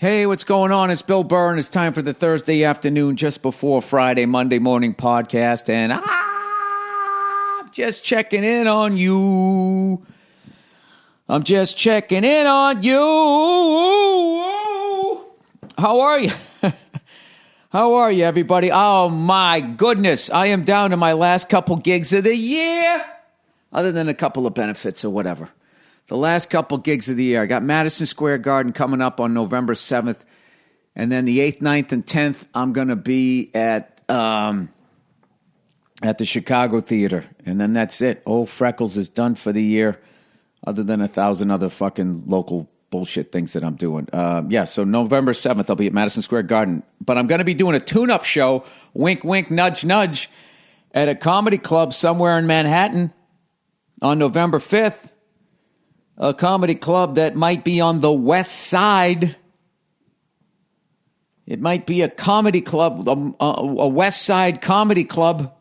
Hey, what's going on? It's Bill Burr, and it's time for the Thursday afternoon, just before Friday, Monday morning podcast, and I'm just checking in on you. I'm just checking in on you. How are you? How are you, everybody? Oh, my goodness. I am down to my last couple gigs of the year, other than a couple of benefits or whatever. The last couple gigs of the year. I got Madison Square Garden coming up on November 7th. And then the 8th, 9th, and 10th, I'm going to be at the Chicago Theater. And then that's it. Old Freckles is done for the year, other than 1,000 other fucking local bullshit things that I'm doing. So November 7th, I'll be at Madison Square Garden. But I'm going to be doing a tune-up show, wink, wink, nudge, nudge, at a comedy club somewhere in Manhattan on November 5th. A comedy club that might be on the west side. It might be a comedy club, a west side comedy club,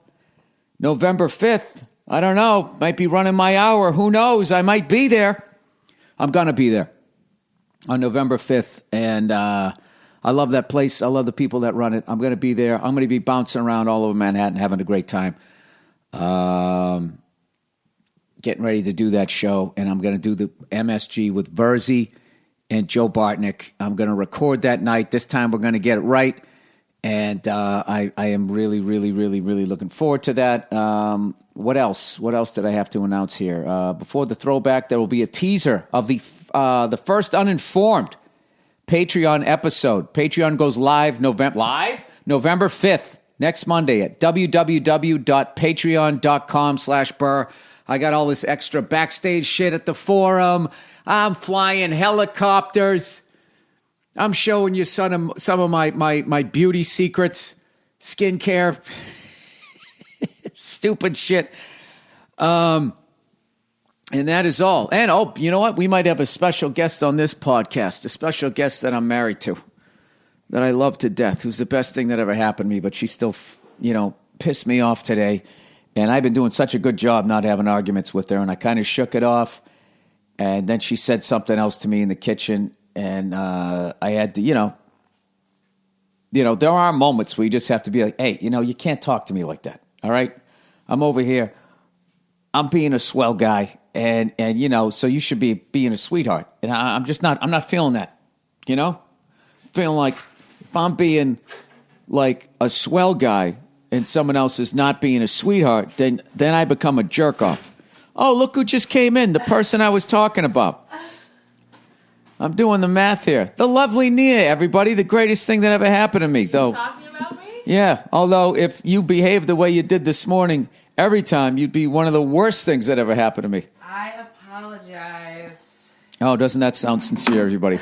November 5th. I don't know. Might be running my hour. Who knows? I might be there. I'm going to be there on November 5th. And I love that place. I love the people that run it. I'm going to be there. I'm going to be bouncing around all over Manhattan, having a great time. Getting ready to do that show, and I'm going to do the MSG with Verzi and Joe Bartnick. I'm going to record that night. This time we're going to get it right, and I am really, really, really, really looking forward to that. What else? What else did I have to announce here? Before the throwback, there will be a teaser of the first Uninformed Patreon episode. Patreon goes live November 5th, next Monday at www.patreon.com/Burr. I got all this extra backstage shit at the forum. I'm flying helicopters. I'm showing you some of my beauty secrets, skincare, stupid shit. And that is all. And, you know what? We might have a special guest on this podcast, a special guest that I'm married to, that I love to death, who's the best thing that ever happened to me, but she still, pissed me off today. And I've been doing such a good job not having arguments with her, and I kind of shook it off. And then she said something else to me in the kitchen, and I had to, there are moments where you just have to be like, hey, you can't talk to me like that, all right? I'm over here. I'm being a swell guy, and so you should be being a sweetheart. And I'm not feeling that, Feeling like if I'm being like a swell guy, and someone else is not being a sweetheart, then I become a jerk-off. Oh, look who just came in, the person I was talking about. I'm doing the math here. The lovely Nia, everybody, the greatest thing that ever happened to me. You're talking about me? Yeah, although if you behaved the way you did this morning, every time, you'd be one of the worst things that ever happened to me. I apologize. Oh, doesn't that sound sincere, everybody?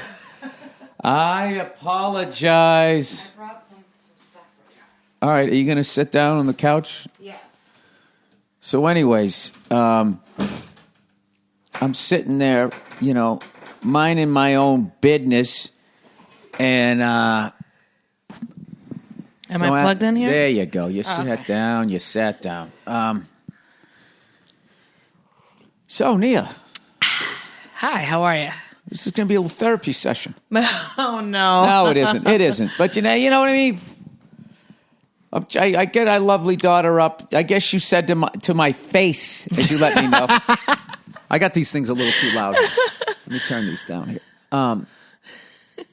I apologize. I brought some stuff for you. All right, are you going to sit down on the couch? Yes. So anyways, I'm sitting there, minding my own business, and Am I plugged in here? There you go. You sat down. So, Nia. Hi, how are you? This is going to be a little therapy session. Oh, no. No, it isn't. It isn't. But you know what I mean? I get my lovely daughter up. I guess you said to my face, as you let me know. I got these things a little too loud. Let me turn these down here.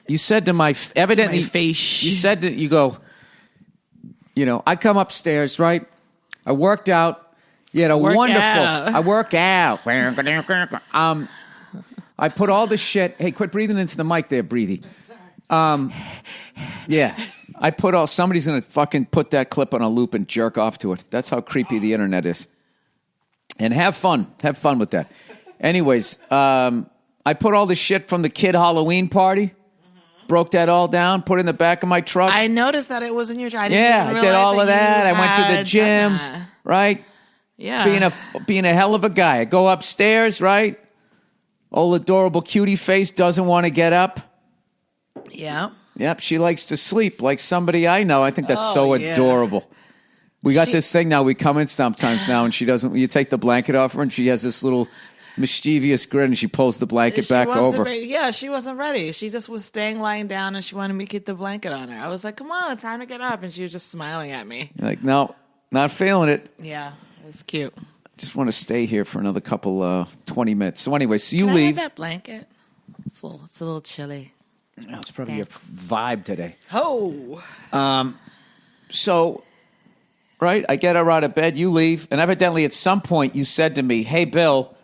You said to my evidently to my face. You said that you go. I come upstairs, right? I worked out. You had a wonderful. I work out. I put all the shit. Hey, quit breathing into the mic there, Breathy. Yeah. Somebody's going to fucking put that clip on a loop and jerk off to it. That's how creepy the internet is. And have fun. Have fun with that. Anyways, I put all the shit from the kid Halloween party. Broke that all down, put it in the back of my truck. I noticed that it was in your truck. I did all of that. I went to the gym, right? Yeah. Being a hell of a guy. I go upstairs, right? Old adorable cutie face doesn't want to get up. Yeah. Yep, she likes to sleep like somebody I know. I think that's so adorable. We got this thing now. We come in sometimes now, and she doesn't. You take the blanket off her, and she has this little mischievous grin, and she pulls the blanket back over. Yeah, she wasn't ready. She just was staying lying down, and she wanted me to keep the blanket on her. I was like, come on, it's time to get up. And she was just smiling at me. You're like, no, not feeling it. Yeah, it was cute. Just want to stay here for another couple, 20 minutes. So anyway, so you Can leave. I have that blanket? It's a little chilly. No, it's probably your vibe today. Oh. So, right, I get her out of bed, you leave, and evidently at some point you said to me, hey, Bill,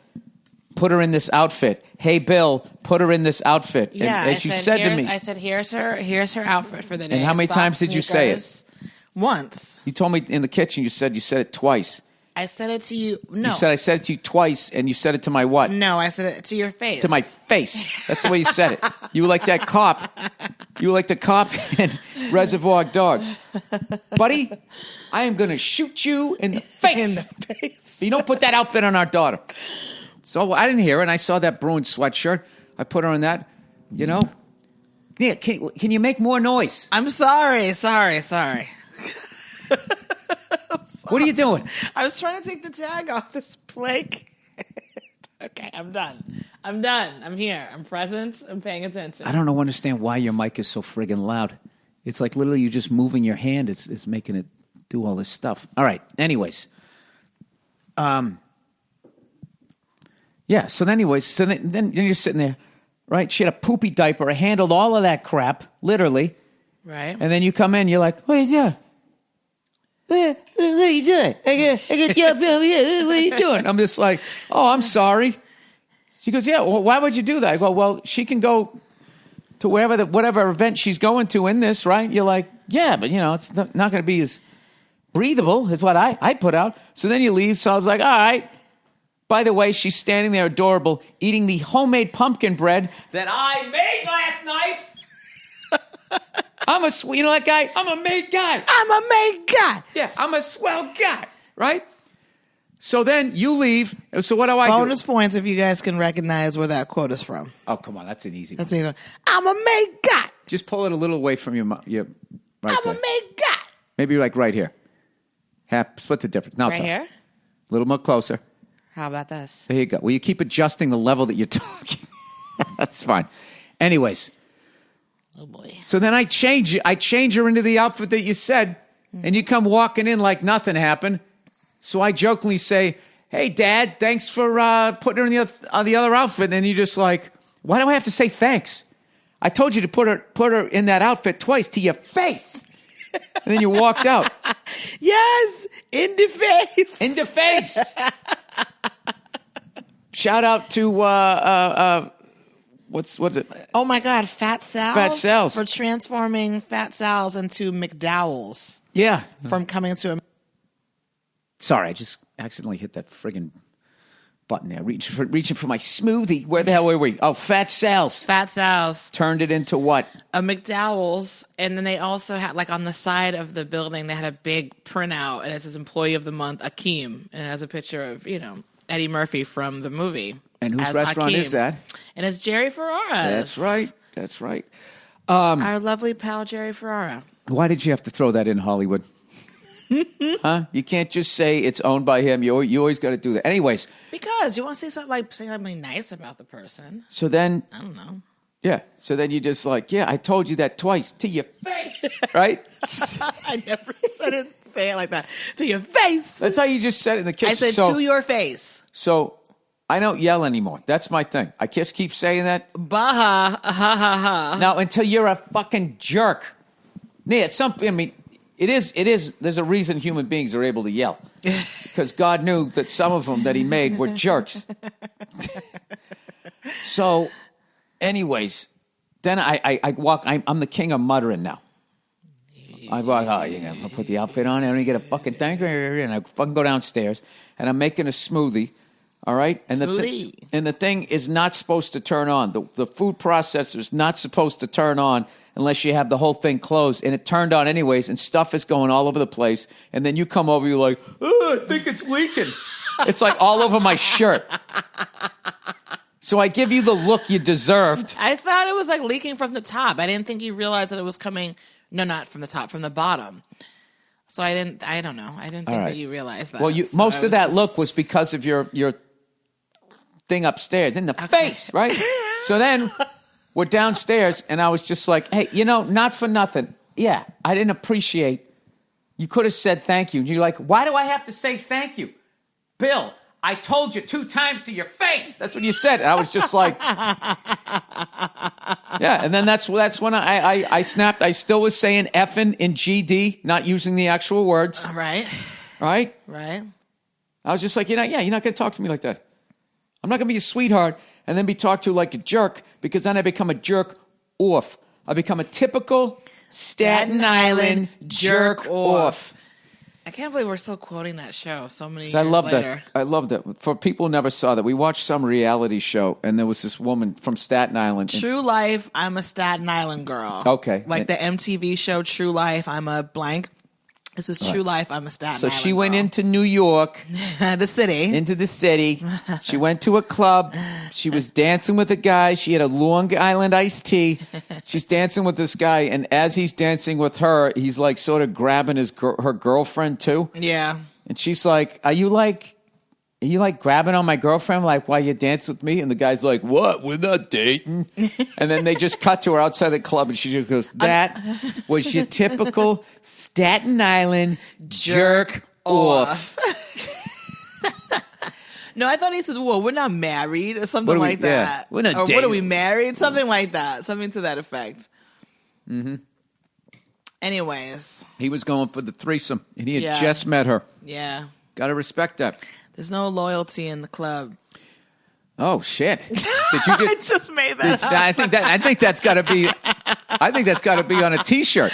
put her in this outfit. Hey, Bill, put her in this outfit. Yeah, and as you said to me. I said, here's her outfit for the day. And how many Socks, times did you say it? sneakers. Once. You told me in the kitchen you said it twice. I said it to you. No. You said I said it to you twice, and you said it to my what? No, I said it to your face. To my face. That's the way you said it. You were like that cop. You were like the cop in Reservoir Dogs. Buddy, I am going to shoot you in the face. In the face. You don't put that outfit on our daughter. So I didn't hear her, and I saw that Bruin sweatshirt. I put her in that, you know. Yeah, can you make more noise? I'm sorry. What are you doing? I was trying to take the tag off this blanket. Okay, I'm done. I'm here. I'm present. I'm paying attention. I don't understand why your mic is so friggin' loud. It's like literally you just moving your hand. It's making it do all this stuff. All right. Anyways. Yeah. So then you're sitting there, right? She had a poopy diaper. I handled all of that crap, literally. Right. And then you come in. You're like, what are you doing? What are you doing? I got you up here. What are you doing? I'm just like, oh, I'm sorry. She goes, yeah, well, why would you do that? I go, well, she can go to whatever event she's going to in this, right? You're like, yeah, but, it's not going to be as breathable as what I put out. So then you leave. So I was like, all right. By the way, she's standing there adorable, eating the homemade pumpkin bread that I made last night. I'm that guy? I'm a made guy. Yeah, I'm a swell guy, right? So then you leave. So what do I do? Bonus points if you guys can recognize where that quote is from. Oh, come on. That's an easy one. That's an easy one. I'm a made guy. Just pull it a little away from your right I'm there. a made guy. Maybe like right here. Split the difference. Now Right here? A little more closer. How about this? There you go. Well, you keep adjusting the level that you're talking. That's fine. Anyways. Oh, boy. So then I change her into the outfit that you said, and you come walking in like nothing happened. So I jokingly say, hey, Dad, thanks for putting her in the other outfit. And you're just like, why do I have to say thanks? I told you to put her in that outfit twice to your face. And then you walked out. Yes, in the face. In the face. Shout out to what's it? Oh my God, Fat Sal's. Fat Sal's. For transforming Fat Sal's into McDowell's. Yeah. From coming to a... Sorry, I just accidentally hit that friggin' button there. Reaching for my smoothie. Where the hell were we? Oh, Fat Sal's. Fat Sal's. Turned it into what? A McDowell's. And then they also had, like, on the side of the building, they had a big printout, and it says Employee of the Month, Akeem. And it has a picture of, Eddie Murphy from the movie. And whose restaurant is that? And it's Jerry Ferrara's. That's right. Our lovely pal, Jerry Ferrara. Why did you have to throw that in, Hollywood? Huh? You can't just say it's owned by him. You always got to do that. Anyways. Because you want to say something nice about the person. So then. I don't know. Yeah. So then you just like, yeah, I told you that twice to your face, right? I didn't say it like that. To your face. That's how you just said it in the kitchen. I said to your face. So I don't yell anymore. That's my thing. I just keep saying that. Baha, ha, ha, ha. Now, until you're a fucking jerk. Yeah, it is. There's a reason human beings are able to yell. Because God knew that some of them that he made were jerks. So, anyways, then I walk. I'm the king of muttering now. I walk, I'll put the outfit on, and I get a fucking thing, and I fucking go downstairs, and I'm making a smoothie. All right? And the thing is not supposed to turn on. The food processor is not supposed to turn on unless you have the whole thing closed. And it turned on anyways, and stuff is going all over the place. And then you come over, you're like, oh, I think it's leaking. It's like all over my shirt. So I give you the look you deserved. I thought it was like leaking from the top. I didn't think you realized that it was coming. No, not from the top, from the bottom. So I don't know. I didn't think that you realized that. Well, most of that look was because of your thing upstairs in the face, right? So then we're downstairs, and I was just like, hey, not for nothing. Yeah, I didn't appreciate. You could have said thank you. And you're like, why do I have to say thank you? Bill, I told you 2 times to your face. That's what you said. And I was just like, yeah. And then that's when I snapped. I still was saying effing in GD, not using the actual words. Right. Right? Right. I was just like, you're not going to talk to me like that. I'm not going to be a sweetheart and then be talked to like a jerk, because then I become a jerk off. I become a typical Staten Island jerk off. I can't believe we're still quoting that show so many years I love later. that. I love that. For people who never saw that, we watched some reality show, and there was this woman from Staten Island. True Life, I'm a Staten Island girl. Okay. Like the MTV show True Life, I'm a blank. This is True Life, I'm a Staten Island So she went girl. into New York. The city. Into the city. She went to a club. She was dancing with a guy. She had a Long Island iced tea. She's dancing with this guy, and as he's dancing with her, he's like sort of grabbing her girlfriend too. Yeah. And she's like, Are you like grabbing on my girlfriend like while you dance with me? And the guy's like, what? We're not dating. And then they just cut to her outside the club, and she just goes, that was your typical Staten Island jerk off. No, I thought he said, well, we're not married or something like that. Yeah, we're not or dating. what are we married? Something like that. Something to that effect. Mm-hmm. Anyways. He was going for the threesome, and he had Yeah. just met her. Yeah. Got to respect that. There's no loyalty in the club. Oh shit! Did you I just made that up. I think that's got to be. I think that's got to be on a T-shirt.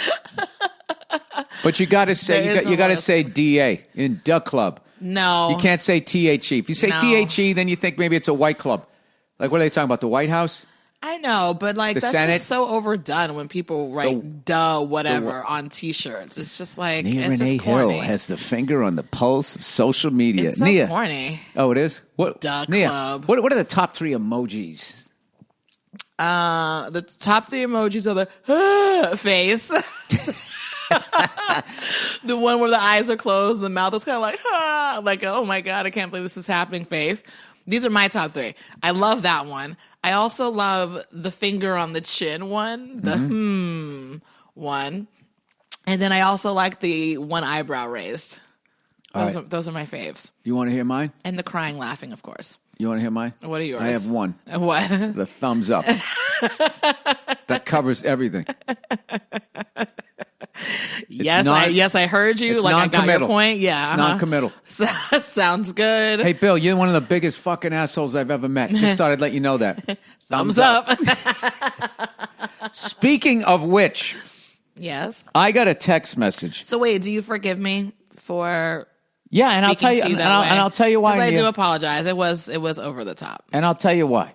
But you got to say you got to say DA in Duck Club. No, You can't say THE. If you say No. THE, then you think maybe it's a white club. Like, what are they talking about? The White House? I know, but like The that's Senate? just so overdone when people write "duh" whatever on T-shirts. It's just like Nia it's Renee just corny. Hill has the finger on the pulse of social media. It's so Nia. corny. Oh, it is? What? Duck Nia, Club. What are the top 3 emojis? The top 3 emojis are the face. The one where the eyes are closed and the mouth is kind of like, oh my God, I can't believe this is happening face. These are my top 3. I love that one. I also love the finger on the chin one, the one. And then I also like the one eyebrow raised. Those are my faves. You want to hear mine? And the crying laughing, of course. You want to hear mine? What are yours? I have one. What? The thumbs up. That covers everything. Yes, I heard you. It's Like I got your non-committal. point. Yeah. It's non-committal. Sounds good. Hey, Bill, you're one of the biggest fucking assholes I've ever met. Just thought I'd let you know that. Thumbs up. Speaking of which, Yes. I got a text message. So wait, do you forgive me for Yeah, and I'll tell you, speaking to and that way? I'll tell you why. 'Cause I Nia. do apologize. It was over the top. And I'll tell you why.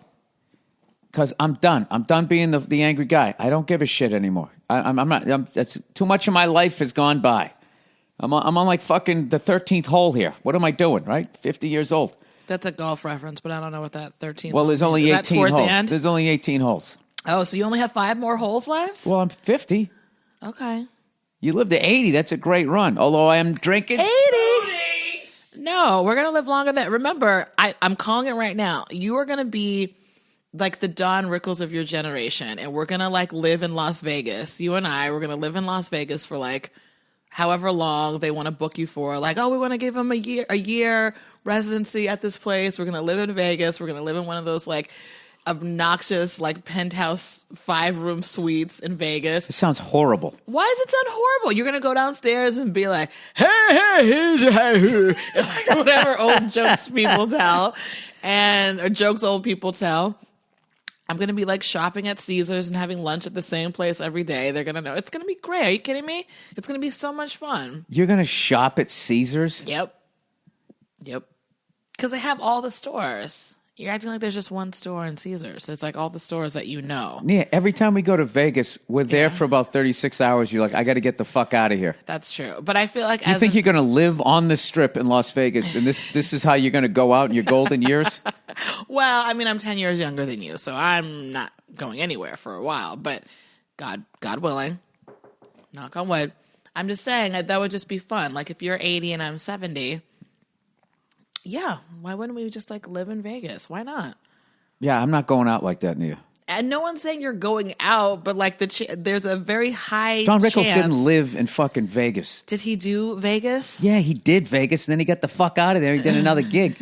Because I'm done. I'm done being the angry guy. I don't give a shit anymore. I'm not. That's too much of my life has gone by. I'm on like fucking the 13th hole here. What am I doing? Right, 50 years old. That's a golf reference, but I don't know what that 13. Well, there's only 18 Is that towards holes. the end? There's only 18 holes. Oh, so you only have 5 more holes left? Well, I'm 50. Okay. You live to 80. That's a great run. Although I am drinking 80. No, we're gonna live longer than. Remember, I'm calling it right now. You are gonna be like the Don Rickles of your generation, and we're gonna like live in Las Vegas. You and I, we're gonna live in Las Vegas for like however long they want to book you for. Like, oh, we want to give them a year residency at this place. We're gonna live in Vegas. We're gonna live in one of those like obnoxious like penthouse 5-room suites in Vegas. It sounds horrible. Why does it sound horrible? You're gonna go downstairs and be like, hey, like whatever old jokes people tell, or jokes old people tell. I'm gonna be like shopping at Caesars and having lunch at the same place every day. They're gonna know. It's gonna be great. Are you kidding me? It's gonna be so much fun. You're going to shop at Caesars? Yep. Because they have all the stores. You're acting like there's just one store in Caesars. It's like all the stores that you know. Yeah, every time we go to Vegas, we're there for about 36 hours. You're like, I got to get the fuck out of here. That's true. But I feel like You think you're going to live on the strip in Las Vegas, and this is how you're going to go out in your golden years? Well, I mean, I'm 10 years younger than you, so I'm not going anywhere for a while. But God willing, knock on wood, I'm just saying that would just be fun. Like if you're 80 and I'm 70, Yeah. Why wouldn't we just like live in Vegas? Why not? Yeah, I'm not going out like that, Nia. And no one's saying you're going out, but like there's a very high Don Rickles chance. didn't live in fucking Vegas. Did he do Vegas? Yeah, he did Vegas, and then he got the fuck out of there. He did another gig.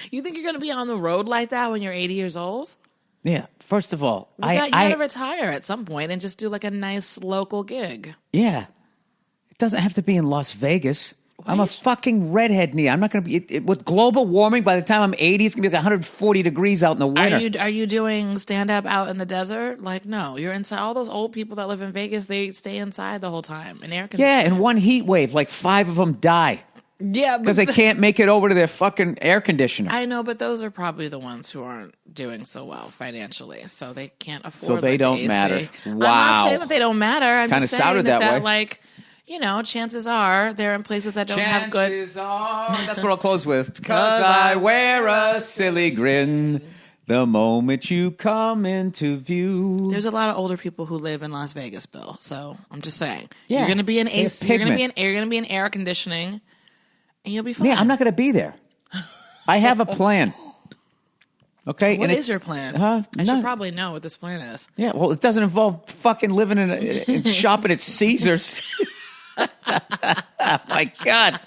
You think you're going to be on the road like that when you're 80 years old? Yeah, first of all, You got to retire at some point and just do like a nice local gig. Yeah. It doesn't have to be in Las Vegas. I'm a fucking redhead, Nia. I'm not going to be... with global warming, by the time I'm 80, it's going to be like 140 degrees out in the winter. Are you doing stand-up out in the desert? Like, no. You're inside. All those old people that live in Vegas, they stay inside the whole time in air conditioning. Yeah, in one heat wave, like 5 of them die. Yeah, because they can't make it over to their fucking air conditioner. I know, but those are probably the ones who aren't doing so well financially, so they can't afford. So they don't AC. matter. Wow. I'm not saying that they don't matter. I'm Kinda just saying sounded that way. like, you know, chances are they're in places that don't have good. Chances are. That's what I'll close with. Because I wear a silly grin the moment you come into view. There's a lot of older people who live in Las Vegas, Bill. So I'm just saying, Yeah. you're going to be in AC. You're going to be in air conditioning. And you'll be fine. Yeah, I'm not going to be there. I have a plan. Okay? What is your plan? I should probably know what this plan is. Yeah, well, it doesn't involve fucking living in shopping at Caesars. My God.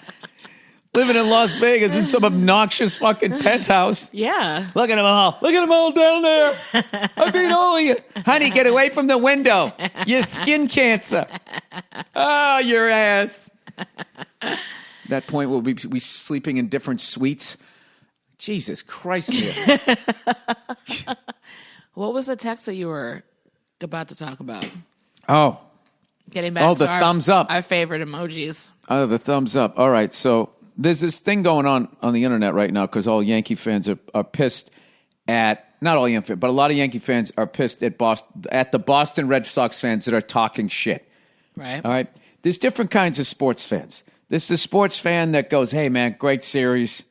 Living in Las Vegas in some obnoxious fucking penthouse. Yeah. Look at them all. Look at them all down there. I beat all of you. Honey, get away from the window. You have skin cancer. Oh, your ass. That point we'll be sleeping in different suites. Jesus Christ. What was the text that you were about to talk about? Oh. Getting back to the thumbs up. Our favorite emojis. Oh, the thumbs up. All right. So there's this thing going on the internet right now because all Yankee fans are pissed at, not all Yankee fans, but a lot of Yankee fans are pissed at the Boston Red Sox fans that are talking shit. Right. All right. There's different kinds of sports fans. This is a sports fan that goes, hey, man, great series.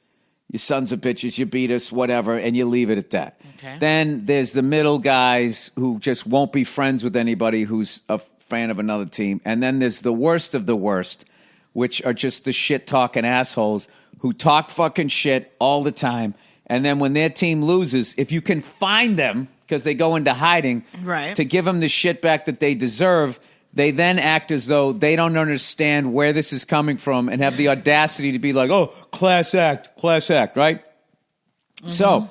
You sons of bitches, you beat us, whatever, and you leave it at that. Okay. Then there's the middle guys who just won't be friends with anybody who's a fan of another team. And then there's the worst of the worst, which are just the shit-talking assholes who talk fucking shit all the time. And then when their team loses, if you can find them, because they go into hiding, right, to give them the shit back that they deserve, they then act as though they don't understand where this is coming from and have the audacity to be like, oh, class act, right? Mm-hmm. So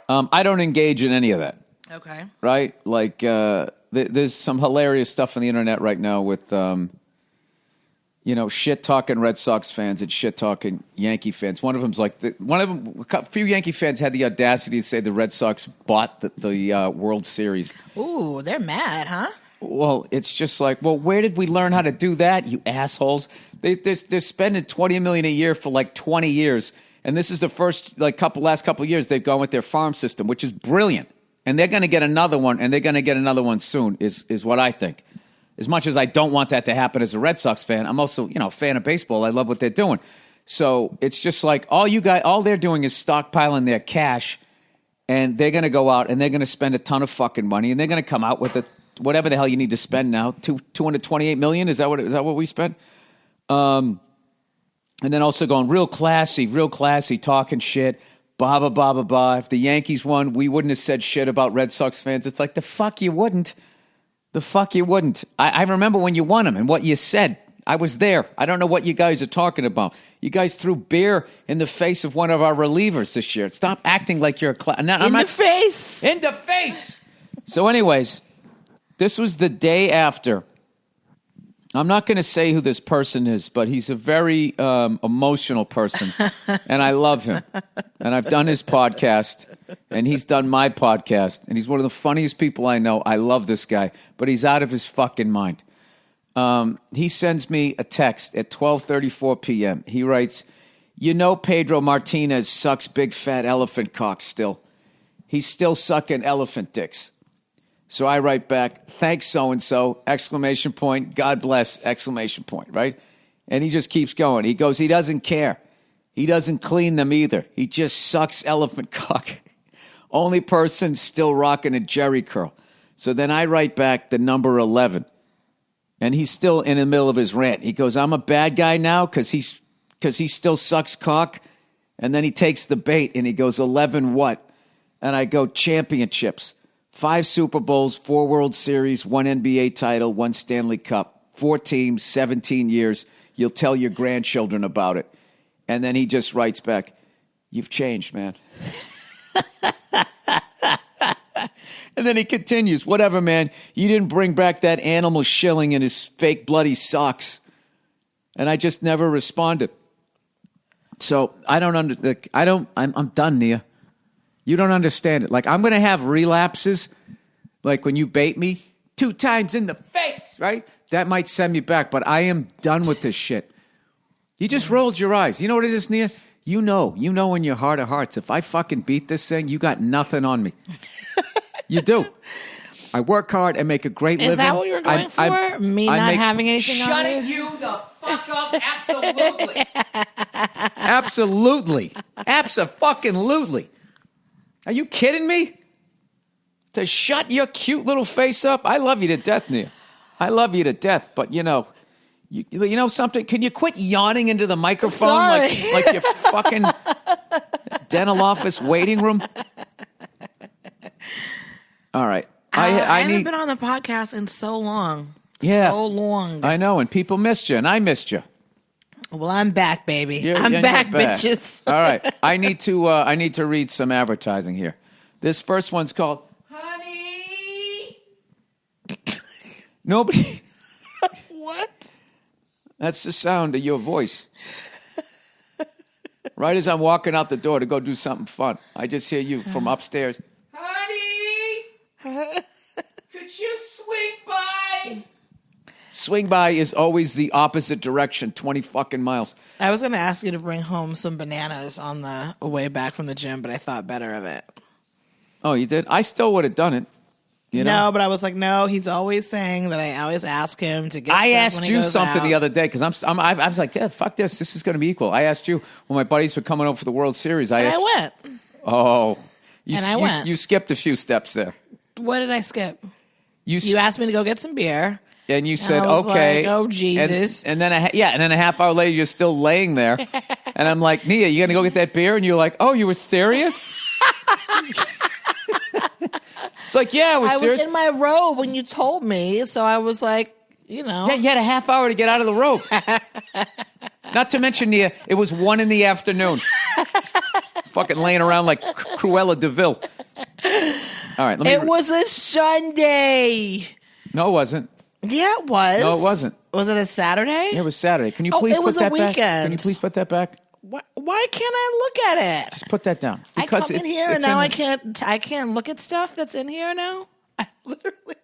I don't engage in any of that. Okay. Right? Like there's some hilarious stuff on the internet right now with, shit-talking Red Sox fans and shit-talking Yankee fans. One of them's like, a few Yankee fans had the audacity to say the Red Sox bought the World Series. Ooh, they're mad, huh? Well, it's just like, well, where did we learn how to do that, you assholes? They're spending $20 million a year for like 20 years, and this is the first last couple of years they've gone with their farm system, which is brilliant. And they're going to get another one, and they're going to get another one soon. Is what I think. As much as I don't want that to happen as a Red Sox fan, I'm also a fan of baseball. I love what they're doing. So it's just like all they're doing is stockpiling their cash, and they're going to go out and they're going to spend a ton of fucking money, and they're going to come out with whatever the hell you need to spend now, $228 million. Is that what we spent? And then also going real classy, talking shit, blah, blah, blah, blah, blah. If the Yankees won, we wouldn't have said shit about Red Sox fans. It's like, the fuck you wouldn't. The fuck you wouldn't. I remember when you won them and what you said. I was there. I don't know what you guys are talking about. You guys threw beer in the face of one of our relievers this year. Stop acting like you're a In the face! So anyways, this was the day after. I'm not going to say who this person is, but he's a very emotional person, and I love him. And I've done his podcast, and he's done my podcast, and he's one of the funniest people I know. I love this guy, but he's out of his fucking mind. He sends me a text at 12:34 p.m. He writes, Pedro Martinez sucks big fat elephant cocks still. He's still sucking elephant dicks. So I write back, thanks so-and-so, exclamation point, God bless, exclamation point, right? And he just keeps going. He goes, he doesn't care. He doesn't clean them either. He just sucks elephant cock. Only person still rocking a jerry curl. So then I write back the number 11. And he's still in the middle of his rant. He goes, I'm a bad guy now because he still sucks cock. And then he takes the bait and he goes, 11 what? And I go, championships. 5 Super Bowls, 4 World Series, 1 NBA title, 1 Stanley Cup. 4 teams, 17 years. You'll tell your grandchildren about it. And then he just writes back, you've changed, man. And then he continues, whatever, man. You didn't bring back that animal shilling in his fake bloody socks. And I just never responded. So I'm done, Nia. You don't understand it. Like, I'm going to have relapses. Like when you bait me 2 times in the face, right? That might send me back, but I am done with this shit. You just rolled your eyes. You know what it is, Nia? You know in your heart of hearts, if I fucking beat this thing, you got nothing on me. You do. I work hard and make a great living. Is that what you were going for? Not having anything on you? Shutting you the fuck up, absolutely. Absolutely. Abso-fucking-lutely. Are you kidding me? To shut your cute little face up? I love you to death, Nia. I love you to death, but you know something? Can you quit yawning into the microphone like your fucking dental office waiting room? All right. I haven't been on the podcast in so long. Yeah. So long. I know, and people missed you, and I missed you. Well, I'm back, baby. I'm back, bitches. All right. I need to read some advertising here. This first one's called Honey. Nobody. What? That's the sound of your voice. Right as I'm walking out the door to go do something fun, I just hear you from upstairs. Honey, could you swing by? Swing by is always the opposite direction, 20 fucking miles. I was going to ask you to bring home some bananas on the way back from the gym, but I thought better of it. Oh, you did? I still would have done it. You know? No, but I was like, no, he's always saying that I always ask him to get I stuff asked when he you goes something out. the other day because I was like, yeah, fuck this. This is going to be equal. I asked you when my buddies were coming over for the World Series. I went. Oh. I went. You skipped a few steps there. What did I skip? You asked me to go get some beer. And you said, I was okay. Like, oh, Jesus. And then a half hour later, you're still laying there. And I'm like, Nia, you going to go get that beer? And you're like, oh, you were serious? It's like, yeah, I was serious. I was in my robe when you told me. So I was like, Yeah, you had a half hour to get out of the robe. Not to mention, Nia, it was 1 p.m. Fucking laying around like Cruella de Vil. All right. It was a Sunday. No, it wasn't. Yeah, it was. No, it wasn't. Was it a Saturday? Yeah, it was Saturday. Can you please put that back? It was a weekend. Can you please put that back? Why can't I look at it? Just put that down. Because I come in here and now I can't look at stuff that's in here now. I literally,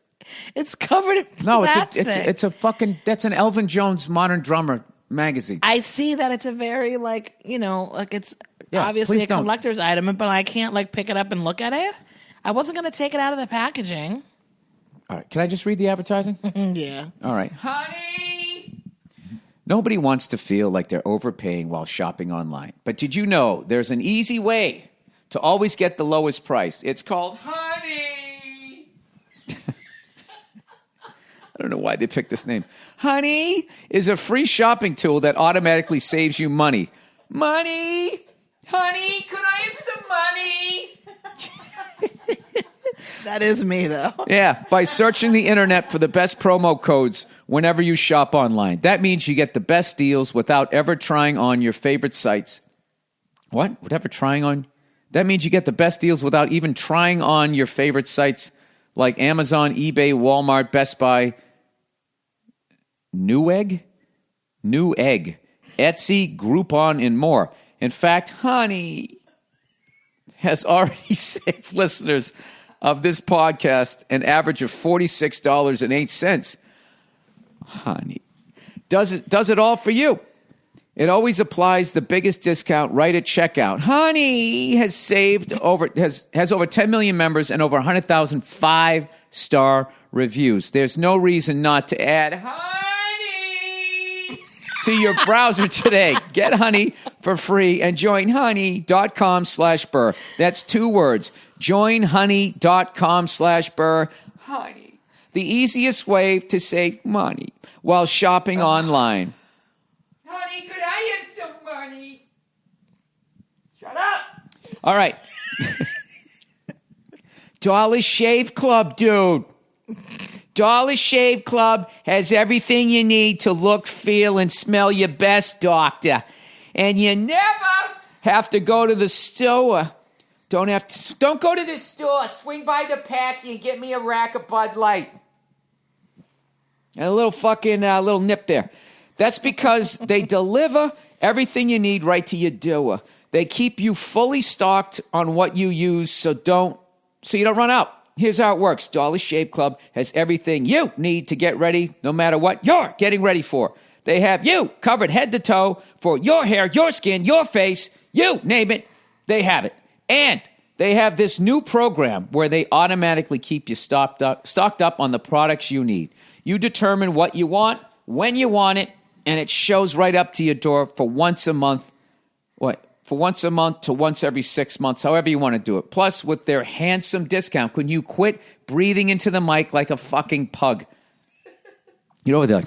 it's covered in plastic. No, it's a fucking. That's an Elvin Jones Modern Drummer magazine. I see that it's a very it's obviously a collector's item, but I can't pick it up and look at it. I wasn't going to take it out of the packaging. All right. Can I just read the advertising? Yeah. All right. Honey! Nobody wants to feel like they're overpaying while shopping online. But did you know there's an easy way to always get the lowest price? It's called Honey! I don't know why they picked this name. Honey is a free shopping tool that automatically saves you money. Money! Honey, could I have some money? That is me, though. Yeah, by searching the internet for the best promo codes whenever you shop online. That means you get the best deals without ever trying on your favorite sites. What? Whatever trying on? That means you get the best deals without even trying on your favorite sites like Amazon, eBay, Walmart, Best Buy, Newegg, Etsy, Groupon, and more. In fact, Honey has already saved listeners of this podcast an average of $46.08. Honey does it all for you. It always applies the biggest discount right at checkout. Honey has over 10 million members and over 100,000 5-star reviews. There's no reason not to add Honey to your browser today. Get Honey for free and join honey.com/Burr. That's 2 words. Join honey.com/Burr. Honey, the easiest way to save money while shopping online. Honey, could I have some money? All right. Dollar Shave Club, dude. Dollar Shave Club has everything you need to look, feel, and smell your best, doctor. And you never have to go to the store. Don't go to the store. Swing by the packy and get me a rack of Bud Light. And a little fucking little nip there. That's because they deliver everything you need right to your door. They keep you fully stocked on what you use, so you don't run out. Here's how it works. Dollar Shave Club has everything you need to get ready, no matter what you're getting ready for. They have you covered head to toe for your hair, your skin, your face, you name it, they have it. And they have this new program where they automatically keep you stocked up on the products you need. You determine what you want, when you want it, and it shows right up to your door for once a month. For once a month to once every 6 months, however you want to do it. Plus, with their handsome discount, can you quit breathing into the mic like a fucking pug? You know what they're like?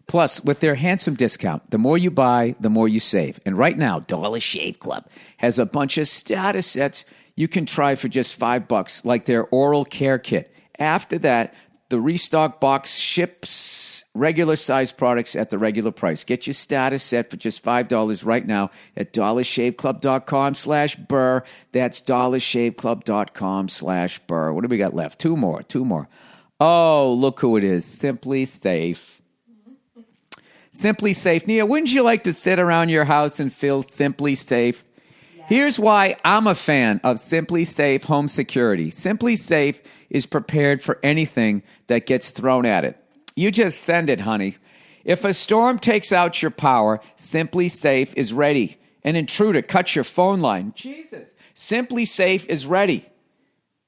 Plus, with their handsome discount, the more you buy, the more you save. And right now, Dollar Shave Club has a bunch of starter sets you can try for just $5, like their oral care kit. After that, the restock box ships regular size products at the regular price. Get your starter set for just $5 right now at dollarshaveclub.com/Burr. That's dollarshaveclub.com/Burr. What do we got left? Two more. Oh, look who it is. Simply Safe. Simply Safe. Nia, wouldn't you like to sit around your house and feel simply safe? Here's why I'm a fan of Simply Safe Home Security. Simply Safe is prepared for anything that gets thrown at it. You just send it, honey. If a storm takes out your power, Simply Safe is ready. An intruder cuts your phone line. Jesus. Simply Safe is ready.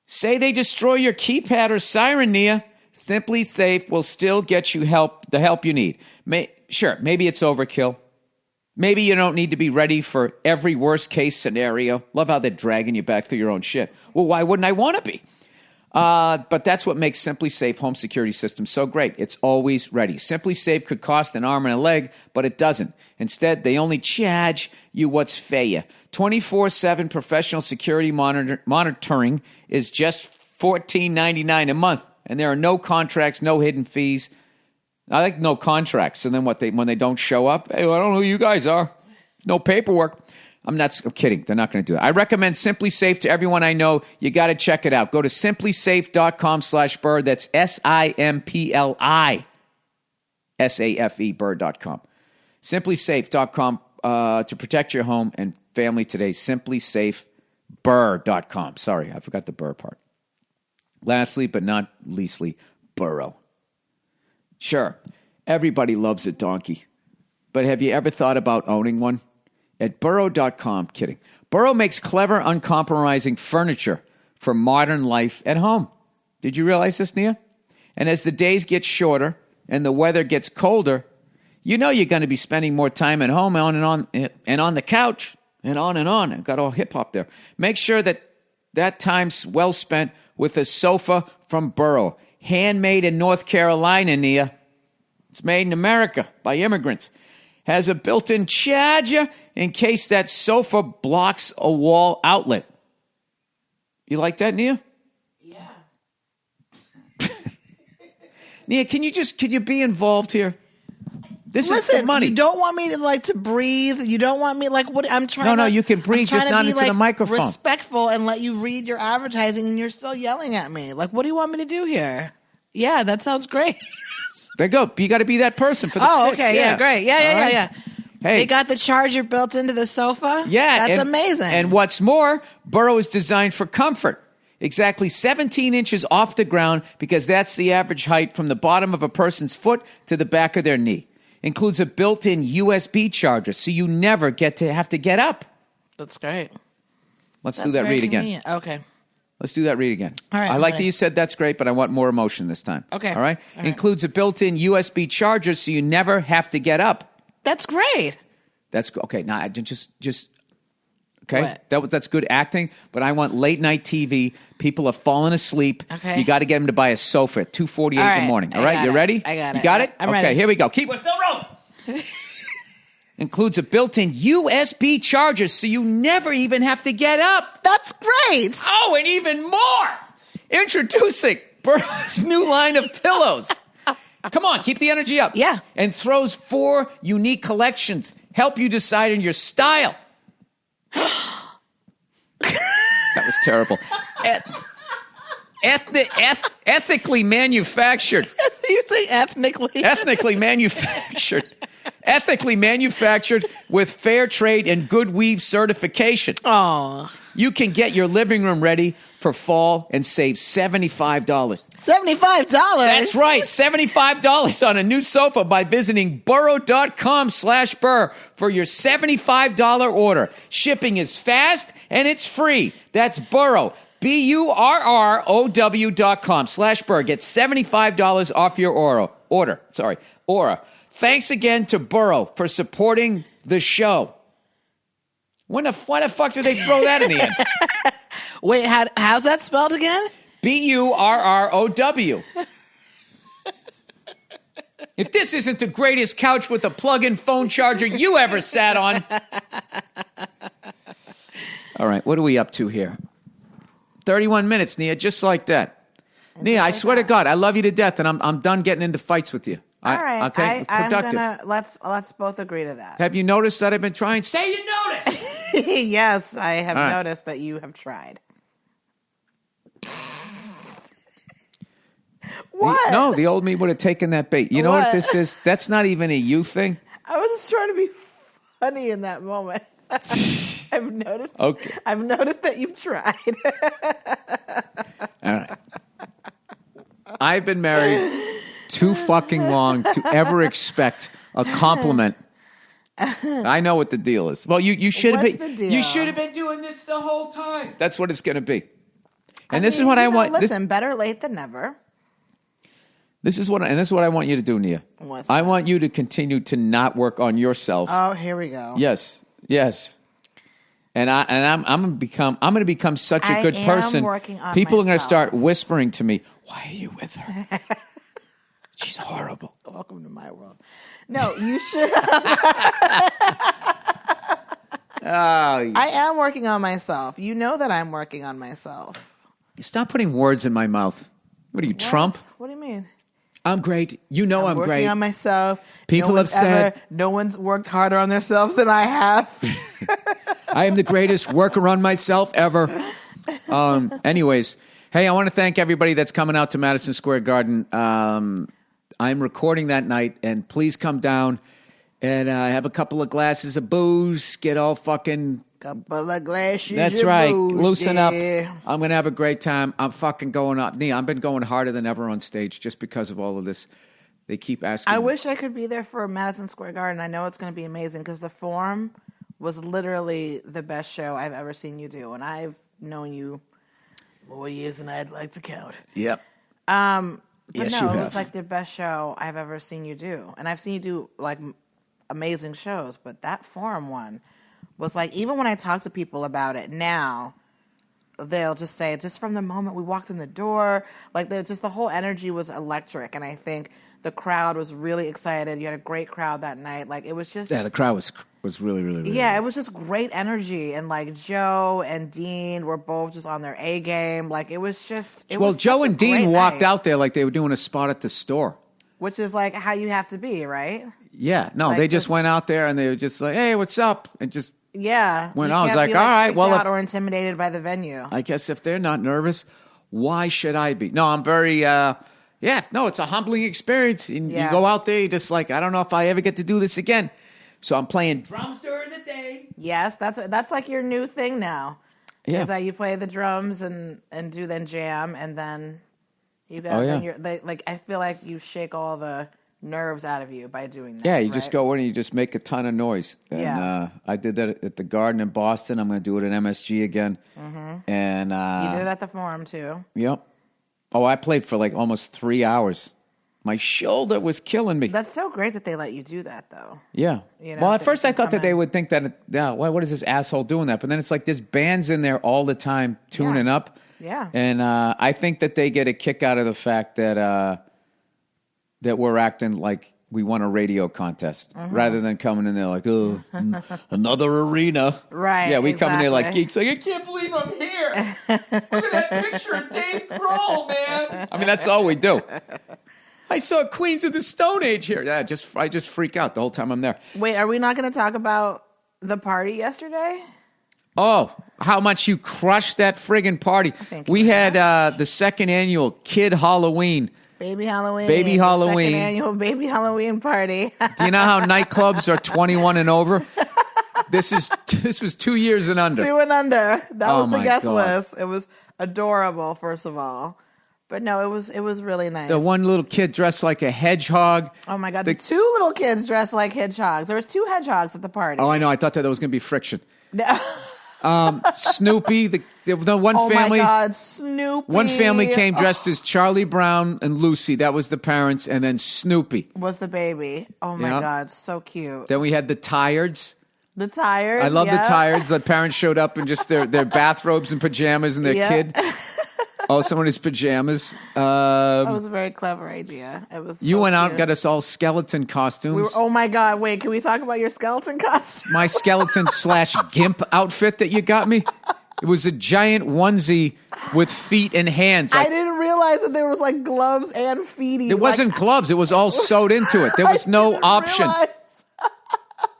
Say they destroy your keypad or siren, Nia. Simply Safe will still get you the help you need. Sure, maybe it's overkill. Maybe you don't need to be ready for every worst-case scenario. Love how they're dragging you back through your own shit. Well, why wouldn't I want to be? But that's what makes Simply Safe home security system so great. It's always ready. Simply Safe could cost an arm and a leg, but it doesn't. Instead, they only charge you what's fair. 24/7 professional security monitoring is just $14.99 a month, and there are no contracts, no hidden fees. I like no contracts. So then when they don't show up, hey, I don't know who you guys are. No paperwork. I'm kidding. They're not going to do it. I recommend Simply Safe to everyone I know. You got to check it out. Go to simplysafe.com/Burr. That's SIMPLISAFE, Burr.com. Simplysafe.com to protect your home and family today. Simplysafeburr.com. Sorry, I forgot the Burr part. Lastly, but not leastly, Burrow. Sure, everybody loves a donkey. But have you ever thought about owning one? At Burrow.com, kidding. Burrow makes clever, uncompromising furniture for modern life at home. Did you realize this, Nia? And as the days get shorter and the weather gets colder, you know you're going to be spending more time at home and on the couch and on and on. I've got all hip-hop there. Make sure that time's well spent with a sofa from Burrow. Handmade in North Carolina, Nia. It's made in America by immigrants. Has a built-in charger in case that sofa blocks a wall outlet. You like that, Nia? Yeah. Nia, can you be involved here? This is the money. You don't want me to breathe. You don't want me what I'm trying. No, you can breathe, just not into the microphone. Respectful and let you read your advertising, and you're still yelling at me. What do you want me to do here? Yeah, that sounds great. There you go. You got to be that person for the Oh, pitch. okay. Yeah, great. Yeah. Hey. They got the charger built into the sofa? Yeah. That's amazing. And what's more, Burrow is designed for comfort. Exactly 17 inches off the ground because that's the average height from the bottom of a person's foot to the back of their knee. Includes a built-in USB charger, so you never have to get up. That's great. Let's do that read convenient. again. Okay. Let's do that read again. All right. I like that you said that's great, but I want more emotion this time. Okay. All right? Includes a built-in USB charger, so you never have to get up. That's great. That's okay. Now, I just okay. What? That's good acting, but I want late night TV. People are falling asleep. Okay. You got to get them to buy a sofa at 2:48 in the morning. All right, you ready? I got it. You got it? I'm okay, ready. here we go. We're still rolling. Includes a built-in USB charger so you never even have to get up. That's great. Oh, and even more. Introducing Burr's new line of pillows. Come on, keep the energy up. Yeah. And throws 4 unique collections. Help you decide on your style. That was terrible. Ethically manufactured. You say ethnically? Ethnically manufactured. Ethically manufactured with fair trade and good weave certification. Oh. You can get your living room ready for fall and save $75. $75? That's right, $75 on a new sofa by visiting burrow.com/Burr for your $75 order. Shipping is fast and it's free. That's Burrow, BURROW.com/Burr. Get $75 off your order. Thanks again to Burrow for supporting the show. Why the fuck did they throw that in the end? Wait, how's that spelled again? BURROW. If this isn't the greatest couch with a plug-in phone charger you ever sat on. All right, what are we up to here? 31 minutes, Nia, just like that. Nia, I swear to God, I love you to death, and I'm done getting into fights with you. All right. Okay, productive. Let's both agree to that. Have you noticed that I've been trying? Say you noticed. Yes, I have noticed that you have tried. What? No, the old me would have taken that bait. You know what this is? That's not even a you thing. I was just trying to be funny in that moment. I've noticed. Okay. I've noticed that you've tried. All right. I've been married too fucking long to ever expect a compliment. I know what the deal is. Well, you should have been. The deal? You should have been doing this the whole time. That's what it's going to be. And this is what I want. Listen, better late than never. This is what I want you to do, Nia. What's I that? want you to continue to not work on yourself. Oh, here we go. Yes. And I'm going to become such a good person. Working on People are going to myself. start whispering to me, "Why are you with her? She's horrible." Welcome to my world. No, you should. I am working on myself. You know that I'm working on myself. Stop putting words in my mouth. What are you, Trump? What do you mean? I'm great. You know I'm great. Working on myself. People have said no one's worked harder on themselves than I have. I am the greatest worker on myself ever. Anyways, hey, I want to thank everybody that's coming out to Madison Square Garden. I'm recording that night, and please come down and have a couple of glasses of booze. Get all fucking... Couple of glasses. That's of right. booze, Loosen up. yeah. I'm going to have a great time. I'm fucking going up. Nia, I've been going harder than ever on stage just because of all of this. They keep asking. I wish I could be there for Madison Square Garden. I know it's going to be amazing because the Forum was literally the best show I've ever seen you do. And I've known you more years than I'd like to count. Yep. But Yes, no, you it have. was like the best show I've ever seen you do. And I've seen you do like amazing shows, but that Forum one was like, even when I talk to people about it now, they'll just say, just from the moment we walked in the door, like the whole energy was electric. And I think the crowd was really excited. You had a great crowd that night. Like it was just... Yeah, the crowd was really, really, really Yeah, it was just great energy. And like Joe and Dean were both just on their A game. Like it was just... Well, Joe and Dean walked out there like they were doing a spot at the store. Which is like how you have to be, right? Yeah. No, Like they just went out there and they were just like, hey, what's up? And just... Yeah. When you I was can't like, be, all right, freaked well, out or intimidated by the venue. I guess if they're not nervous, why should I be? No, I'm very, it's a humbling experience. And you go out there, you're just like, I don't know if I ever get to do this again. So I'm playing drums during the day. Yes, that's like your new thing now. Yeah. Is that you play the drums and do then jam and then you go. Oh, yeah. Then you're I feel like you shake all the nerves out of you by doing that. Yeah, you right? just go in and you just make a ton of noise. And I did that at the Garden in Boston. I'm going to do it at MSG again. Mm-hmm. And you did it at the Forum too. Yep. Oh, I played for like almost 3 hours. My shoulder was killing me. That's so great that they let you do that, though. Yeah. You know, Well, at that first you I can thought that come they in. would think that, what is this asshole doing that? But then it's like this band's in there all the time tuning up. Yeah. And I think that they get a kick out of the fact that that we're acting like we won a radio contest rather than coming in there like, oh, another arena. Right. Yeah, we come in there like exactly. geeks. Like, I can't believe I'm here. Look at that picture of Dave Grohl, man. I mean, that's all we do. I saw Queens of the Stone Age here. Yeah, I just freak out the whole time I'm there. Wait, are we not going to talk about the party yesterday? Oh, how much you crushed that friggin' party. We had the second annual Kid Halloween. Baby Halloween. Baby Halloween. Second annual Baby Halloween party. Do you know how nightclubs are 21 and over? This was 2 years and under. 2 and under. That was the guest God. list. It was adorable, first of all. But no, it was really nice. The one little kid dressed like a hedgehog. Oh my God. The 2 little kids dressed like hedgehogs. There was 2 hedgehogs at the party. Oh, I know. I thought that there was going to be friction. Snoopy, the one family. Oh my God, Snoopy. One family came dressed as Charlie Brown and Lucy. That was the parents, and then Snoopy was the baby. Oh my God, so cute. Then we had the Tireds. The Tireds. I love the Tireds. The parents showed up in just their bathrobes and pajamas and their kid. Also in his pajamas. That was a very clever idea. It was. You went out and got us all skeleton costumes. Oh my God! Wait, can we talk about your skeleton costume? My skeleton / gimp outfit that you got me. It was a giant onesie with feet and hands. I didn't realize that there was like gloves and feeties. It wasn't gloves. It was all sewed into it. There was no option.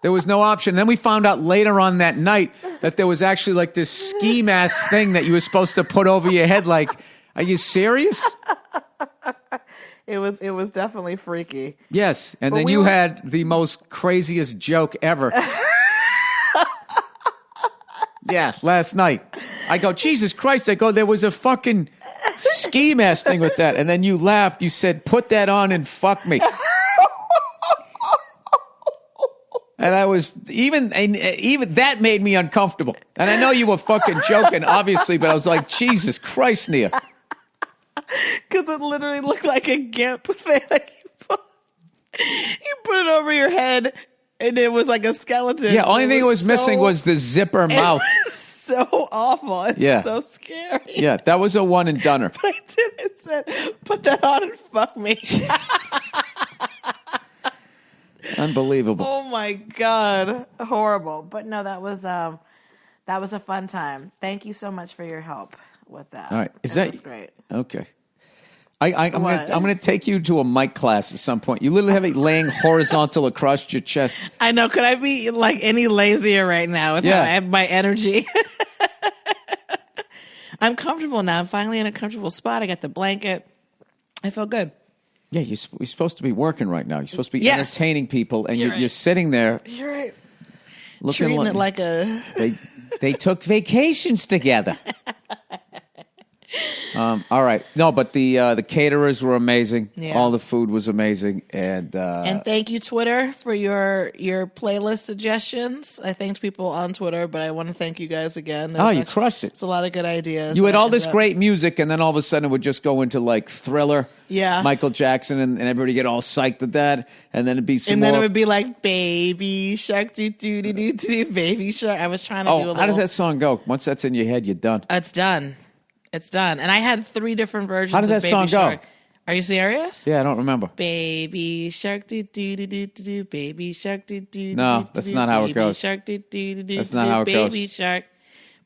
There was no option. And then we found out later on that night that there was actually like this ski mask thing that you were supposed to put over your head. Like, are you serious? It was definitely freaky. Yes. And then you had the most craziest joke ever. Yeah, last night. I go, Jesus Christ. I go, there was a fucking ski mask thing with that. And then you laughed. You said, put that on and fuck me. And I was even that made me uncomfortable. And I know you were fucking joking, obviously, but I was like, Jesus Christ, Nia. Because it literally looked like a gimp thing. Like you put it over your head, and it was like a skeleton. Yeah, only thing it was missing was the zipper mouth. So awful. It's so scary. Yeah, that was a one and doneer. But I did. It said, put that on and fuck me. Unbelievable. Oh my God. Horrible. But no, that was a fun time. Thank you so much for your help with that. All right. That was great. Okay. I'm gonna take you to a mic class at some point. You literally have it laying horizontal across your chest. I know. Could I be like any lazier right now with my energy? I'm comfortable now. I'm finally in a comfortable spot. I got the blanket. I feel good. Yeah, you're supposed to be working right now. You're supposed to be entertaining people, and you're sitting there. You're right. Looking treating it like a. They took vacations together. All right. No, but the caterers were amazing. Yeah. All the food was amazing. And thank you, Twitter, for your playlist suggestions. I thanked people on Twitter, but I want to thank you guys again. You crushed it. It's a lot of good ideas. You had all this great music, and then all of a sudden it would just go into like Thriller, Michael Jackson, and everybody get all psyched at that. And then it'd be some more. And then it would be like Baby Shark, do, Baby Shark. I was trying to do a little. How does that song go? Once that's in your head, you're done. It's done. It's done. And I had 3 different versions. How does that song go? Are you serious? Yeah, I don't remember. Baby shark do do do do do baby shark do do. No, that's not how it goes. Shark do do do. That's not how it goes. Baby shark,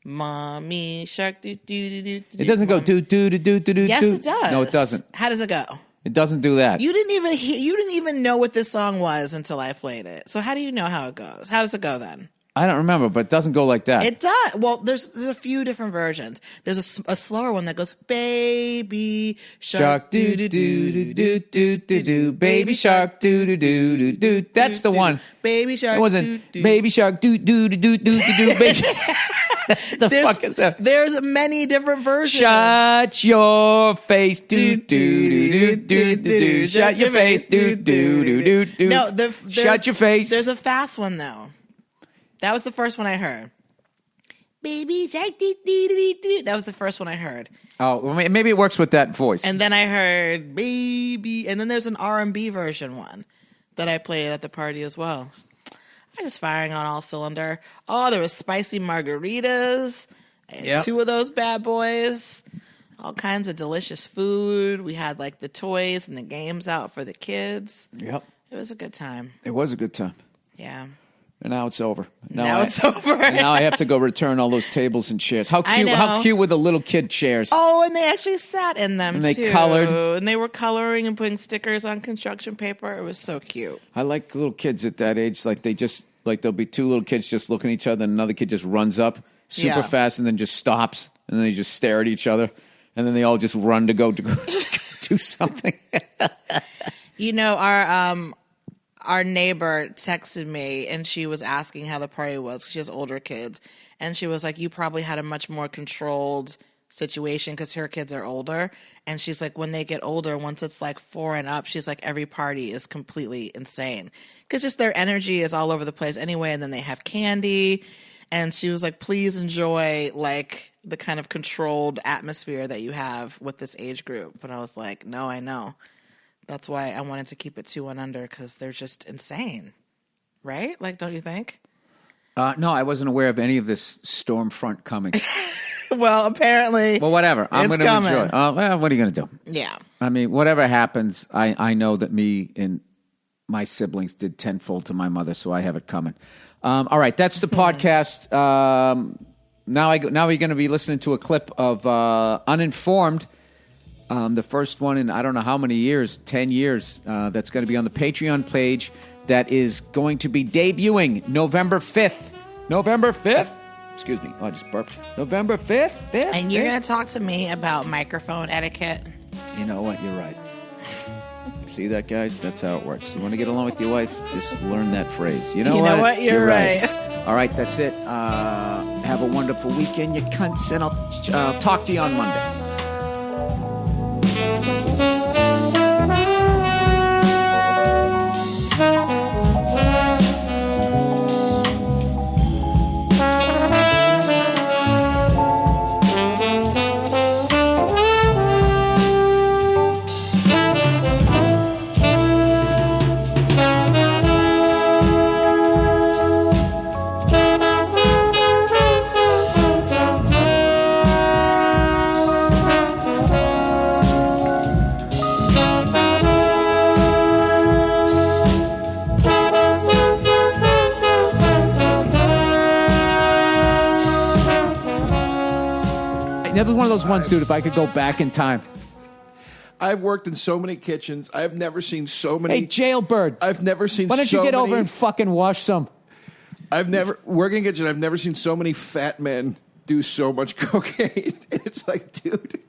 mommy shark do do do do. It doesn't go do do do do do do. Yes, it does. No, it doesn't. How does it go? It doesn't do that. You didn't even know what this song was until I played it. So how do you know how it goes? How does it go then? I don't remember, but it doesn't go like that. It does. Well, there's a few different versions. There's a slower one that goes baby shark do do do do do do do baby shark do do do do do. That's the one. Baby shark. It wasn't baby shark do do do do do do baby. The fuck is that? There's many different versions. Shut your face, do do do do do do. Shut your face, do do do do do. No, shut your face. There's a fast one though. That was the first one I heard. Baby shark, doo, doo, doo, doo. That was the first one I heard. Oh, well, maybe it works with that voice. And then I heard baby, and then there's an R&B version one that I played at the party as well. I was firing on all cylinder. Oh, there was spicy margaritas and 2 of those bad boys. All kinds of delicious food. We had like the toys and the games out for the kids. Yep. It was a good time. It was a good time. Yeah. And now it's over. Now it's over. Now I have to go return all those tables and chairs. How cute! How cute were the little kid chairs? Oh, and they actually sat in them and they too. colored, and they were coloring and putting stickers on construction paper. It was so cute. I like the little kids at that age. Like there'll be two little kids just looking at each other, and another kid just runs up super fast and then just stops, and then they just stare at each other, and then they all just run to go do something. Our neighbor texted me, and she was asking how the party was. She has older kids, and she was like, you probably had a much more controlled situation because her kids are older. And she's like, when they get older, once it's like 4 and up, she's like, every party is completely insane because just their energy is all over the place anyway. And then they have candy. And she was like, please enjoy like the kind of controlled atmosphere that you have with this age group. But I was like, no, I know. That's why I wanted to keep it 2 and under, because they're just insane, right? Like, don't you think? No, I wasn't aware of any of this storm front coming. Well, apparently, whatever. I'm going to enjoy. Well, what are you going to do? Yeah. I mean, whatever happens, I know that me and my siblings did tenfold to my mother, so I have it coming. All right, that's the podcast. Now we're going to be listening to a clip of Uninformed. The first one in I don't know how many years, 10 years, that's going to be on the Patreon page that is going to be debuting November 5th. November 5th? Excuse me. Oh, I just burped. November 5th? And you're going to talk to me about microphone etiquette? You know what? You're right. See that, guys? That's how it works. You want to get along with your wife? Just learn that phrase. You know what? You're right. All right, that's it. Have a wonderful weekend, you cunts, and I'll talk to you on Monday. That was one of those ones, dude, if I could go back in time. I've worked in so many kitchens. I've never seen so many. Hey, Jailbird. I've never seen so many. Why don't you get over and fucking wash some? Working in a kitchen, I've never seen so many fat men do so much cocaine. It's like, dude,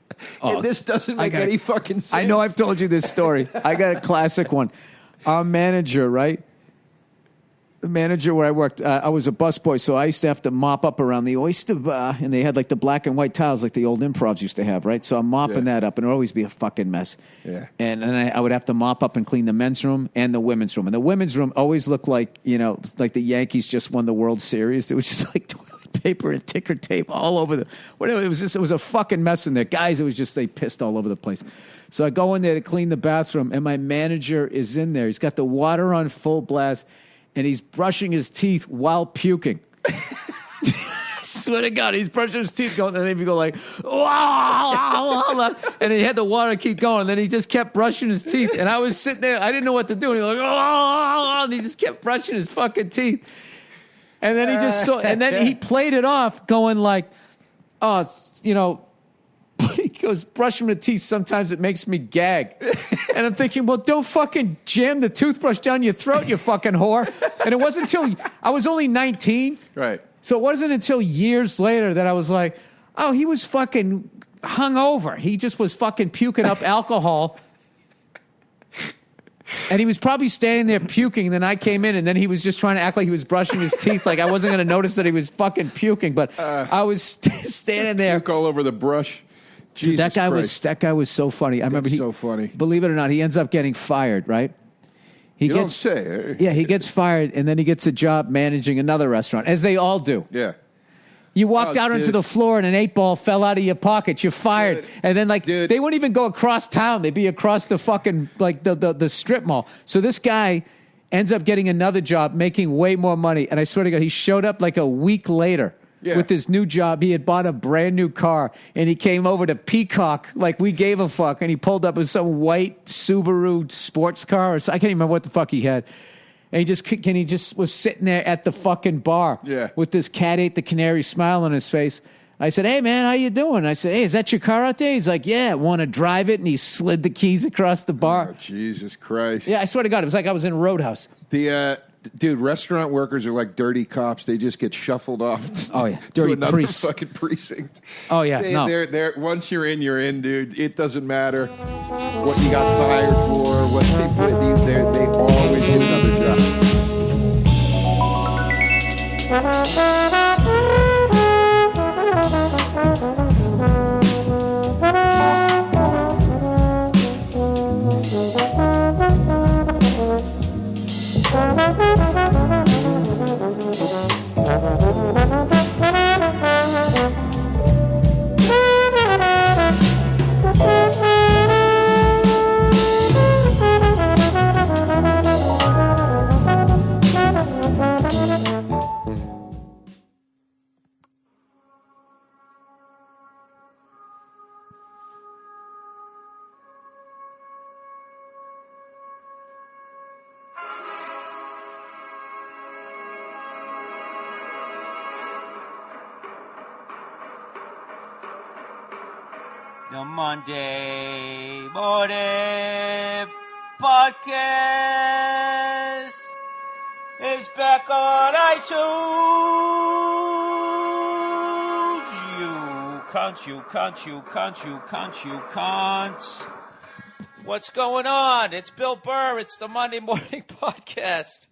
this doesn't make any fucking sense. I know I've told you this story. I got a classic one. Our manager, right? The manager where I worked, I was a busboy, so I used to have to mop up around the oyster bar, and they had like the black and white tiles like the old improvs used to have, right? So I'm mopping that up, and it would always be a fucking mess. Yeah. And then I would have to mop up and clean the men's room and the women's room. And the women's room always looked like, like the Yankees just won the World Series. It was just like toilet paper and ticker tape all over the, whatever. It was a fucking mess in there. Guys, it was just, they pissed all over the place. So I go in there to clean the bathroom, and my manager is in there. He's got the water on full blast, and he's brushing his teeth while puking. I swear to God, he's brushing his teeth going, and then he'd go like, and he had the water keep going, and then he just kept brushing his teeth. And I was sitting there, I didn't know what to do. And he was like, and he just kept brushing his fucking teeth. And then and then he played it off going like, he goes, brushing the teeth, sometimes it makes me gag. And I'm thinking, well, don't fucking jam the toothbrush down your throat, you fucking whore. And it wasn't until I was only 19. Right. So it wasn't until years later that I was like, oh, he was fucking hungover. He just was fucking puking up alcohol. And he was probably standing there puking. And then I came in, and then he was just trying to act like he was brushing his teeth. Like I wasn't going to notice that he was fucking puking. But I was standing there. Puke all over the brush. Dude, that guy was so funny. I remember so funny. Believe it or not, he ends up getting fired, right? Don't say. Yeah, he gets fired, and then he gets a job managing another restaurant, as they all do. Yeah. You walked out onto the floor and an 8-ball fell out of your pocket. You're fired. Dude. And then, they wouldn't even go across town. They'd be across the fucking, the strip mall. So this guy ends up getting another job, making way more money. And I swear to God, he showed up like a week later. with his new job. He had bought a brand new car, and he came over to Peacock like we gave a fuck, and he pulled up with some white Subaru sports car. Or I can't even remember what the fuck he had. And he just was sitting there at the fucking bar with this cat ate the canary smile on his face. I said, hey, man, how you doing? I said, hey, is that your car out there? He's like, yeah, want to drive it? And he slid the keys across the bar. Oh, Jesus Christ. Yeah, I swear to God, it was like I was in Roadhouse. Dude, restaurant workers are like dirty cops. They just get shuffled off dirty to another priests. fucking precinct. Oh, yeah. They're once you're in, dude. It doesn't matter what you got fired for, what they put you there. They always get another job. The Monday Morning Podcast is back on iTunes. You cunts. What's going on? It's Bill Burr. It's the Monday Morning Podcast.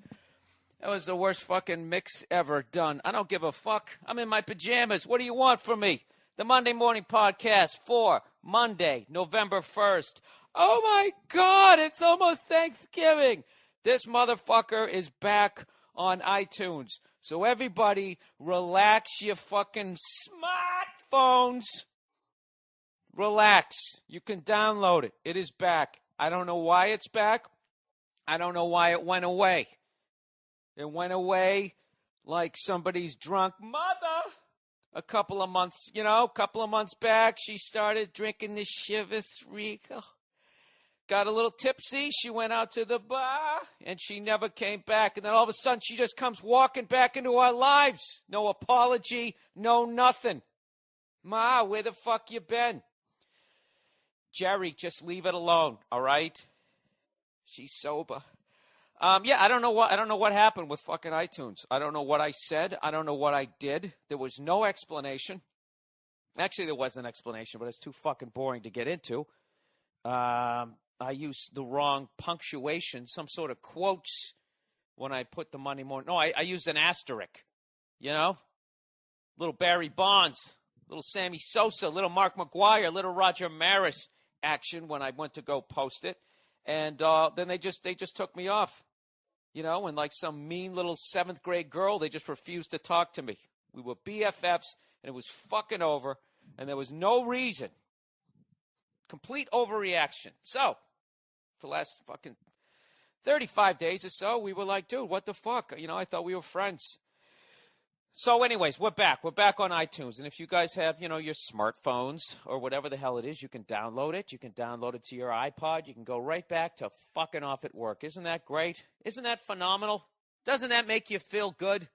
That was the worst fucking mix ever done. I don't give a fuck. I'm in my pajamas. What do you want from me? The Monday Morning Podcast for Monday, November 1st. Oh, my God, it's almost Thanksgiving. This motherfucker is back on iTunes. So everybody relax your fucking smartphones. Relax. You can download it. It is back. I don't know why it's back. I don't know why it went away. It went away like somebody's drunk mother. A couple of months back, she started drinking this Chivas Regal. Got a little tipsy. She went out to the bar, and she never came back. And then all of a sudden, she just comes walking back into our lives. No apology, no nothing. Ma, where the fuck you been? Jerry, just leave it alone, all right? She's sober. I don't know what happened with fucking iTunes. I don't know what I said. I don't know what I did. There was no explanation. Actually, there was an explanation, but it's too fucking boring to get into. I used the wrong punctuation, some sort of quotes when I put the Monday morning. No, I used an asterisk, Little Barry Bonds, little Sammy Sosa, little Mark McGuire, little Roger Maris action when I went to go post it. And then they just took me off. And like some mean little 7th grade girl, they just refused to talk to me. We were BFFs, and it was fucking over, and there was no reason. Complete overreaction. So, for the last fucking 35 days or so, we were like, dude, what the fuck? I thought we were friends. So anyways, we're back. We're back on iTunes. And if you guys have, your smartphones or whatever the hell it is, you can download it. You can download it to your iPod. You can go right back to fucking off at work. Isn't that great? Isn't that phenomenal? Doesn't that make you feel good?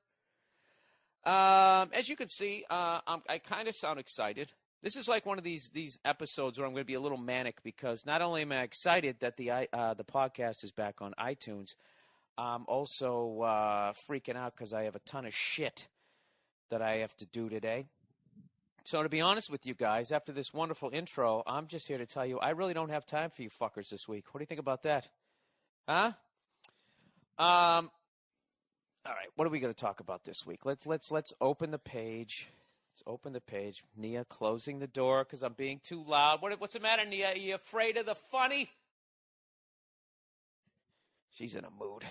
As you can see, I kind of sound excited. This is like one of these episodes where I'm going to be a little manic because not only am I excited that the podcast is back on iTunes, I'm also freaking out because I have a ton of shit that I have to do today. So to be honest with you guys, after this wonderful intro, I'm just here to tell you I really don't have time for you fuckers this week. What do you think about that? Huh? All right, what are we going to talk about this week? Let's open the page. Let's open the page. Nia closing the door because I'm being too loud. What's the matter, Nia? Are you afraid of the funny? She's in a mood.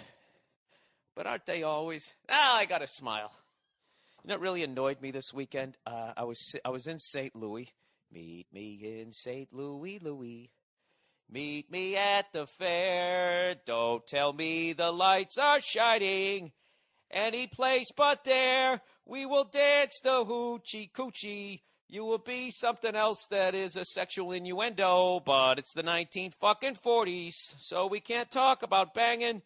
But aren't they always? I got to smile. You know what really annoyed me this weekend? I was in St. Louis. Meet me in St. Louis, Louis. Meet me at the fair. Don't tell me the lights are shining. any place but there. We will dance the hoochie coochie. You will be something else that is a sexual innuendo, but it's the 1940s, so we can't talk about banging.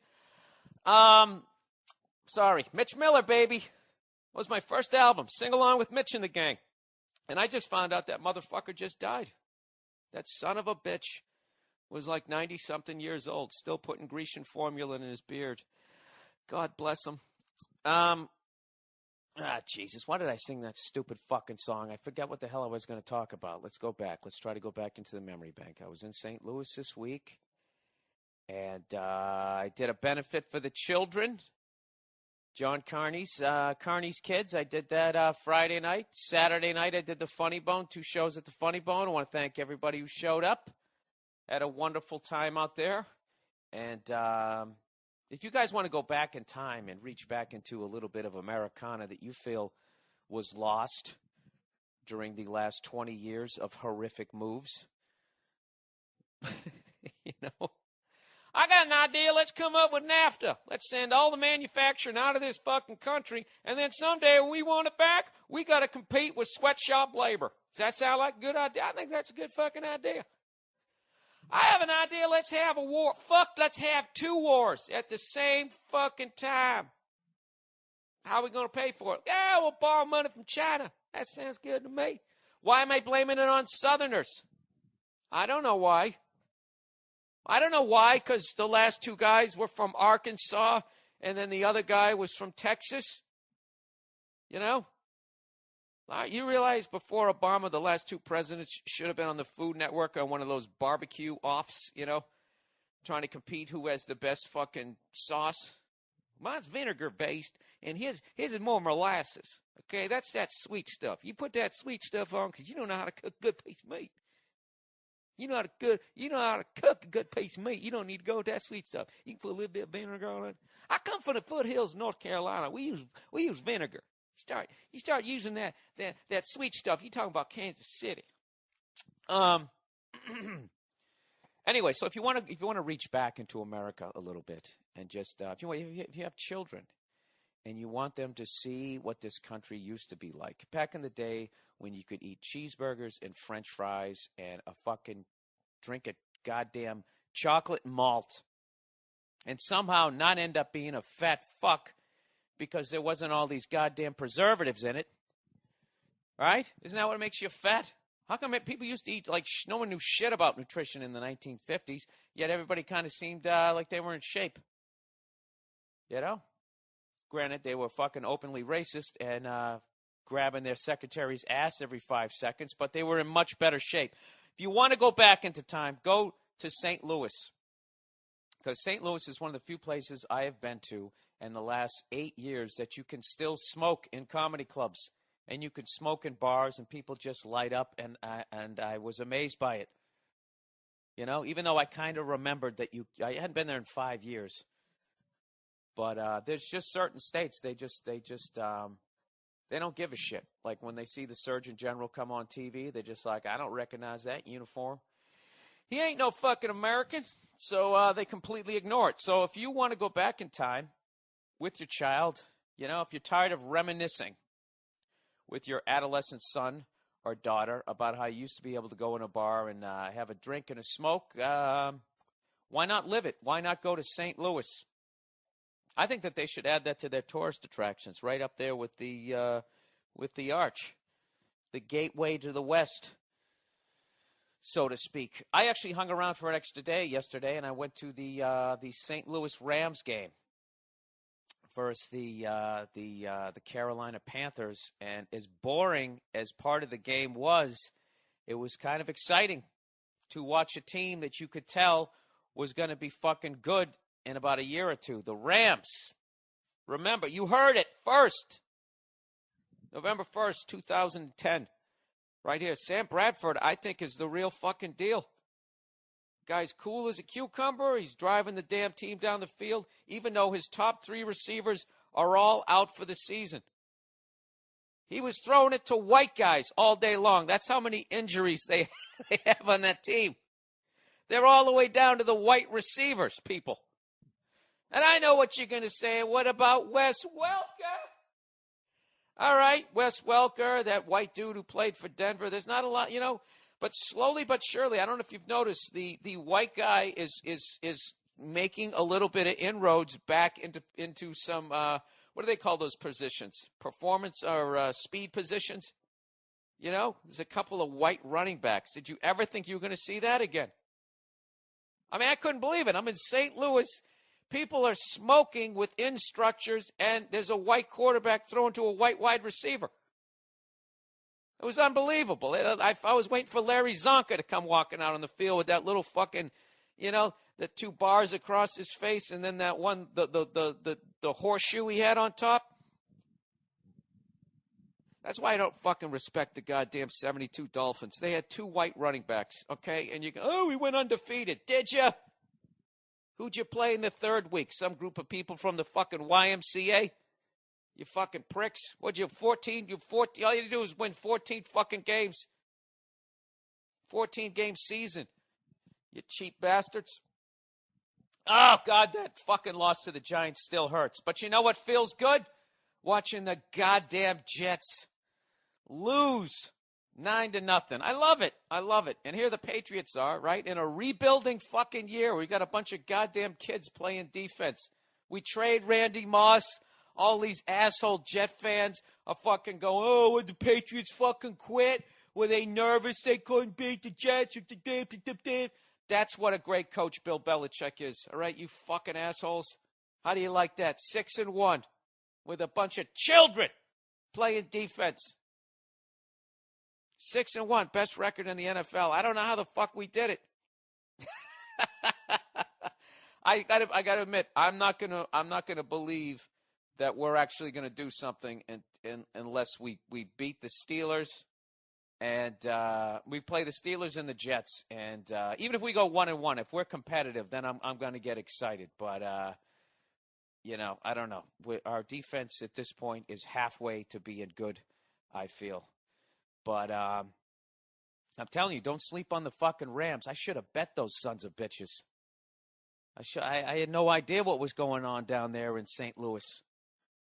Sorry, Mitch Miller, baby, was my first album. Sing along with Mitch and the gang. And I just found out that motherfucker just died. That son of a bitch was like 90-something years old, still putting Grecian formula in his beard. God bless him. Jesus, why did I sing that stupid fucking song? I forgot what the hell I was going to talk about. Let's go back. Let's try to go back into the memory bank. I was in St. Louis this week, and I did a benefit for the children. John Carney's kids. I did that Friday night. Saturday night, I did the Funny Bone, 2 shows at the Funny Bone. I want to thank everybody who showed up. Had a wonderful time out there. And if you guys want to go back in time and reach back into a little bit of Americana that you feel was lost during the last 20 years of horrific moves, you know, I got an idea. Let's come up with NAFTA. Let's send all the manufacturing out of this fucking country, and then someday when we want it back, we got to compete with sweatshop labor. Does that sound like a good idea? I think that's a good fucking idea. I have an idea. Let's have a war. Let's have 2 wars at the same fucking time. How are we going to pay for it? Yeah, we'll borrow money from China. That sounds good to me. Why am I blaming it on Southerners? I don't know why. Because the last 2 guys were from Arkansas, and then the other guy was from Texas. You know? You realize before Obama, the last 2 presidents should have been on the Food Network on one of those barbecue offs, you know, trying to compete who has the best fucking sauce. Mine's vinegar-based, and his is more molasses. Okay, that's that sweet stuff. You put that sweet stuff on because you don't know how to cook a good piece of meat. You know how to cook a good piece of meat. You don't need to go with that sweet stuff. You can put a little bit of vinegar on it. I come from the foothills of North Carolina. We use vinegar. You start using that sweet stuff. You're talking about Kansas City. Anyway, so if you want to reach back into America a little bit, and just if you have children, and you want them to see what this country used to be like back in the day when you could eat cheeseburgers and French fries and a fucking drink a goddamn chocolate malt, and somehow not end up being a fat fuck because there wasn't all these goddamn preservatives in it. Right? Isn't that what makes you fat? How come people used to eat like no one knew shit about nutrition in the 1950s, yet everybody kind of seemed like they were in shape? You know? Granted, they were fucking openly racist and grabbing their secretary's ass every 5 seconds, but they were in much better shape. If you want to go back into time, go to St. Louis. Because St. Louis is one of the few places I have been to in the last 8 years that you can still smoke in comedy clubs. And you can smoke in bars and people just light up, and I was amazed by it. You know, even though I kind of remembered that I hadn't been there in 5 years. But there's just certain states, they don't give a shit. Like when they see the Surgeon General come on TV, they're just like, I don't recognize that uniform. He ain't no fucking American. So they completely ignore it. So if you want to go back in time with your child, you know, if you're tired of reminiscing with your adolescent son or daughter about how you used to be able to go in a bar and have a drink and a smoke, why not live it? Why not go to St. Louis? I think that they should add that to their tourist attractions, right up there with the arch, the gateway to the West, so to speak. I actually hung around for an extra day yesterday, and I went to the St. Louis Rams game versus the Carolina Panthers. And as boring as part of the game was, it was kind of exciting to watch a team that you could tell was going to be fucking good in about a year or two. The Rams. Remember, you heard it first. November 1st, 2010. Right here. Sam Bradford, I think, is the real fucking deal. Guy's cool as a cucumber. He's driving the damn team down the field, even though his top 3 receivers are all out for the season. He was throwing it to white guys all day long. That's how many injuries they have on that team. They're all the way down to the white receivers, people. And I know what you're going to say. What about Wes Welker? All right, Wes Welker, that white dude who played for Denver. There's not a lot, but slowly but surely, I don't know if you've noticed, the white guy is making a little bit of inroads back into some, what do they call those positions? Performance or speed positions? There's a couple of white running backs. Did you ever think you were going to see that again? I mean, I couldn't believe it. I'm in St. Louis. People are smoking within structures, and there's a white quarterback thrown to a white wide receiver. It was unbelievable. I was waiting for Larry Zonka to come walking out on the field with that little fucking, the 2 bars across his face, and then that one, the horseshoe he had on top. That's why I don't fucking respect the goddamn 72 Dolphins. They had 2 white running backs, okay? And you go, we went undefeated. Did you? Who'd you play in the 3rd week? Some group of people from the fucking YMCA? You fucking pricks. What'd you, 14? All you do is win 14 fucking games. 14-game season. You cheap bastards. Oh, God, that fucking loss to the Giants still hurts. But you know what feels good? Watching the goddamn Jets lose 9-0. I love it. I love it. And here the Patriots are, right? In a rebuilding fucking year. We got a bunch of goddamn kids playing defense. We trade Randy Moss. All these asshole Jet fans are fucking going, oh, would the Patriots fucking quit? Were they nervous they couldn't beat the Jets? That's what a great coach Bill Belichick is. All right, you fucking assholes. How do you like that? 6-1 with a bunch of children playing defense. 6-1, best record in the NFL. I don't know how the fuck we did it. I gotta admit, I'm not gonna believe that we're actually gonna do something unless we beat the Steelers and we play the Steelers and the Jets. And even if we go 1-1, if we're competitive, then I'm gonna get excited. But I don't know. Our defense at this point is halfway to being good, I feel. But I'm telling you, don't sleep on the fucking Rams. I should have bet those sons of bitches. I had no idea what was going on down there in St. Louis.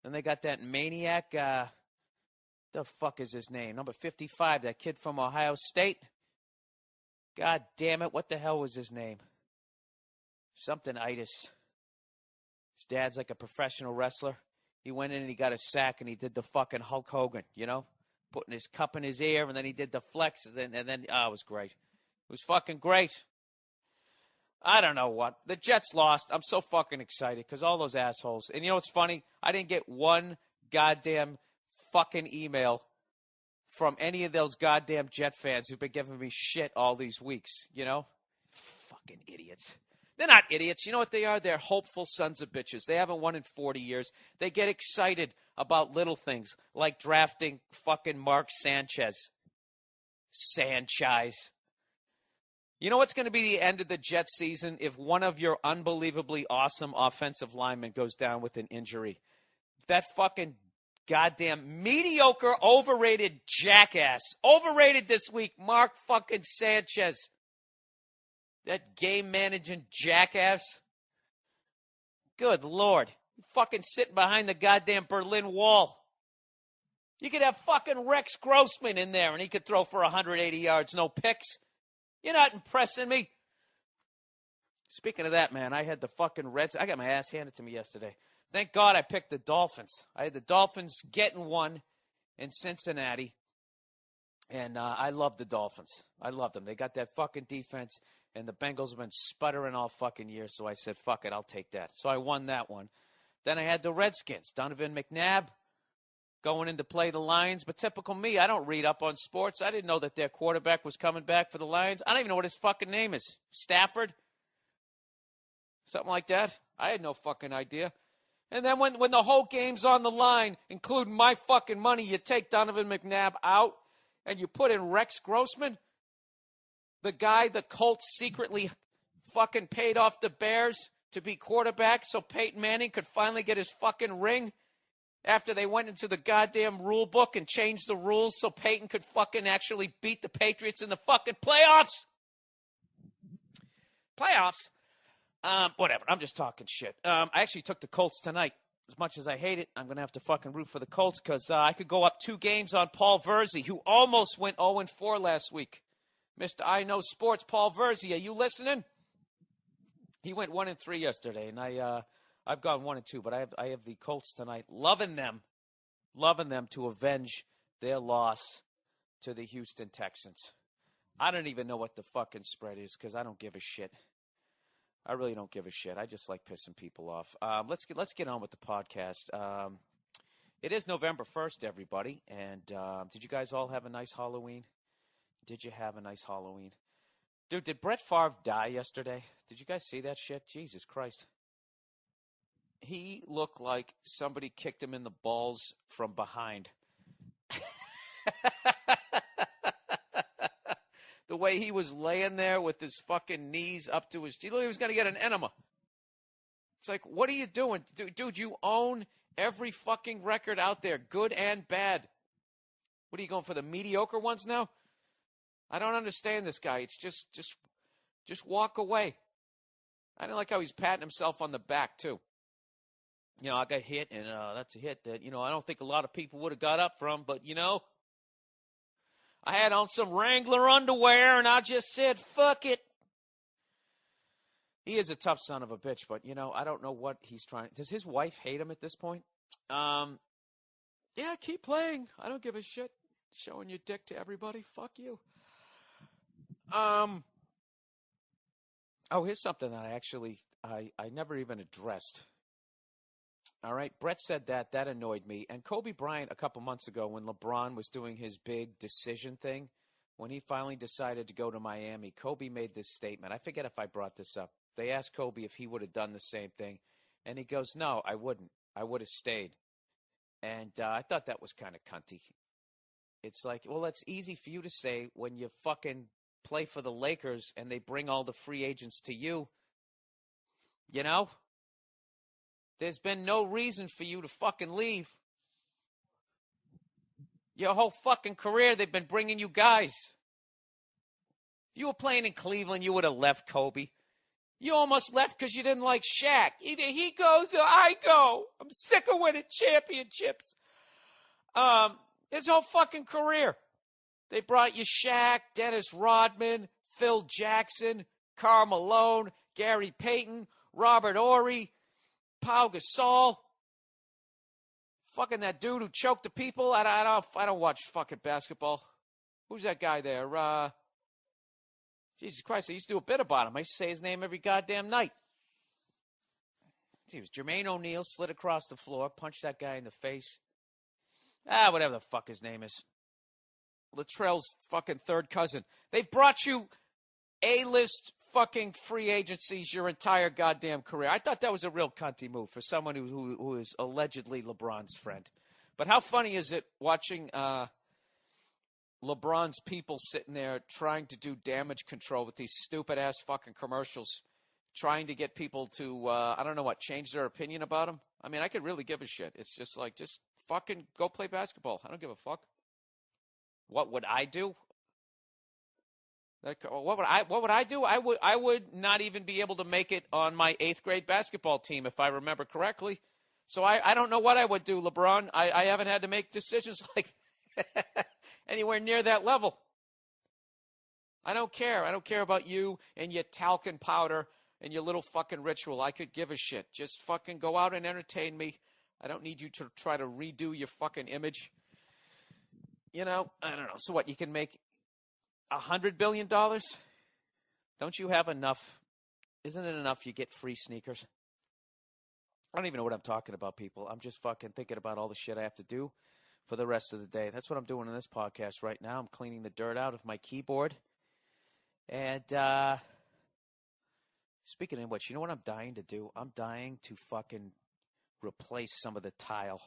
And they got that maniac, the fuck is his name? Number 55, that kid from Ohio State. God damn it, what the hell was his name? Something itis. His dad's like a professional wrestler. He went in and he got a sack and he did the fucking Hulk Hogan, putting his cup in his ear, and then he did the flex, and then it was great. It was fucking great. I don't know what. The Jets lost. I'm so fucking excited because all those assholes. And you know what's funny? I didn't get one goddamn fucking email from any of those goddamn Jet fans who've been giving me shit all these weeks, Fucking idiots. They're not idiots. You know what they are? They're hopeful sons of bitches. They haven't won in 40 years. They get excited about little things like drafting fucking Mark Sanchez. You know what's going to be the end of the Jets season if one of your unbelievably awesome offensive linemen goes down with an injury? That fucking goddamn mediocre, overrated jackass. Overrated this week, Mark fucking Sanchez. That game-managing jackass. Good Lord. Fucking sitting behind the goddamn Berlin Wall. You could have fucking Rex Grossman in there and he could throw for 180 yards, no picks. You're not impressing me. Speaking of that, man, I had the fucking Reds. I got my ass handed to me yesterday. Thank God I picked the Dolphins. I had the Dolphins getting one in Cincinnati. And I love the Dolphins. I love them. They got that fucking defense. And the Bengals have been sputtering all fucking year. So I said, fuck it, I'll take that. So I won that one. Then I had the Redskins. Donovan McNabb going in to play the Lions. But typical me, I don't read up on sports. I didn't know that their quarterback was coming back for the Lions. I don't even know what his fucking name is. Stafford? Something like that. I had no fucking idea. And then when the whole game's on the line, including my fucking money, you take Donovan McNabb out and you put in Rex Grossman, the guy the Colts secretly fucking paid off the Bears to be quarterback so Peyton Manning could finally get his fucking ring after they went into the goddamn rule book and changed the rules so Peyton could fucking actually beat the Patriots in the fucking playoffs. Playoffs? Whatever. I'm just talking shit. I actually took the Colts tonight. As much as I hate it, I'm going to have to fucking root for the Colts because I could go up 2 games on Paul Verzi, who almost went 0-4 last week. Mr. I Know Sports, Paul Verzi, are you listening? He went 1-3 yesterday, and I've gone 1-2, but I have the Colts tonight, loving them to avenge their loss to the Houston Texans. I don't even know what the fucking spread is because I don't give a shit. I really don't give a shit. I just like pissing people off. Let's get on with the podcast. It is November 1st, everybody. And did you guys all have a nice Halloween? Did you have a nice Halloween? Dude, did Brett Favre die yesterday? Did you guys see that shit? Jesus Christ. He looked like somebody kicked him in the balls from behind. The way he was laying there with his fucking knees up to his... He was going to get an enema. It's like, what are you doing? Dude, you own every fucking record out there, good and bad. What are you going for, the mediocre ones now? I don't understand this guy. It's just walk away. I didn't like how he's patting himself on the back, too. You know, I got hit, and that's a hit that, I don't think a lot of people would have got up from, but, I had on some Wrangler underwear, and I just said, fuck it. He is a tough son of a bitch, but, I don't know what he's trying. Does his wife hate him at this point? Yeah, keep playing. I don't give a shit. Showing your dick to everybody. Fuck you. Oh, here's something that I never even addressed. All right, Brett said that annoyed me. And Kobe Bryant, a couple months ago, when LeBron was doing his big decision thing, when he finally decided to go to Miami, Kobe made this statement. I forget if I brought this up. They asked Kobe if he would have done the same thing. And he goes, no, I wouldn't. I would have stayed. And I thought that was kind of cunty. It's like, well, that's easy for you to say when you fucking play for the Lakers and they bring all the free agents to you. There's been no reason for you to fucking leave. Your whole fucking career, they've been bringing you guys. If you were playing in Cleveland, you would have left Kobe. You almost left because you didn't like Shaq. Either he goes or I go. I'm sick of winning championships. His whole fucking career. They brought you Shaq, Dennis Rodman, Phil Jackson, Karl Malone, Gary Payton, Robert Horry, Pau Gasol, fucking that dude who choked the people. I don't watch fucking basketball. Who's that guy there? Jesus Christ, I used to do a bit about him. I used to say his name every goddamn night. It was Jermaine O'Neal, slid across the floor, punched that guy in the face. Whatever the fuck his name is. Latrell's fucking third cousin. They've brought you A-list fucking free agencies your entire goddamn career. I thought that was a real cunty move for someone who is allegedly LeBron's friend. But how funny is it watching LeBron's people sitting there trying to do damage control with these stupid-ass fucking commercials, trying to get people to, change their opinion about him? I mean, I could really give a shit. It's just like, just fucking go play basketball. I don't give a fuck. What would I do? What would I do? I would not even be able to make it on my 8th grade basketball team if I remember correctly. So I don't know what I would do, LeBron. I haven't had to make decisions like anywhere near that level. I don't care. I don't care about you and your talcum powder and your little fucking ritual. I could give a shit. Just fucking go out and entertain me. I don't need you to try to redo your fucking image. I don't know. So what, you can make $100 billion? Don't you have enough? Isn't it enough you get free sneakers? I don't even know what I'm talking about, people. I'm just fucking thinking about all the shit I have to do for the rest of the day. That's what I'm doing in this podcast right now. I'm cleaning the dirt out of my keyboard. And speaking of which, you know what I'm dying to do? I'm dying to fucking replace some of the tile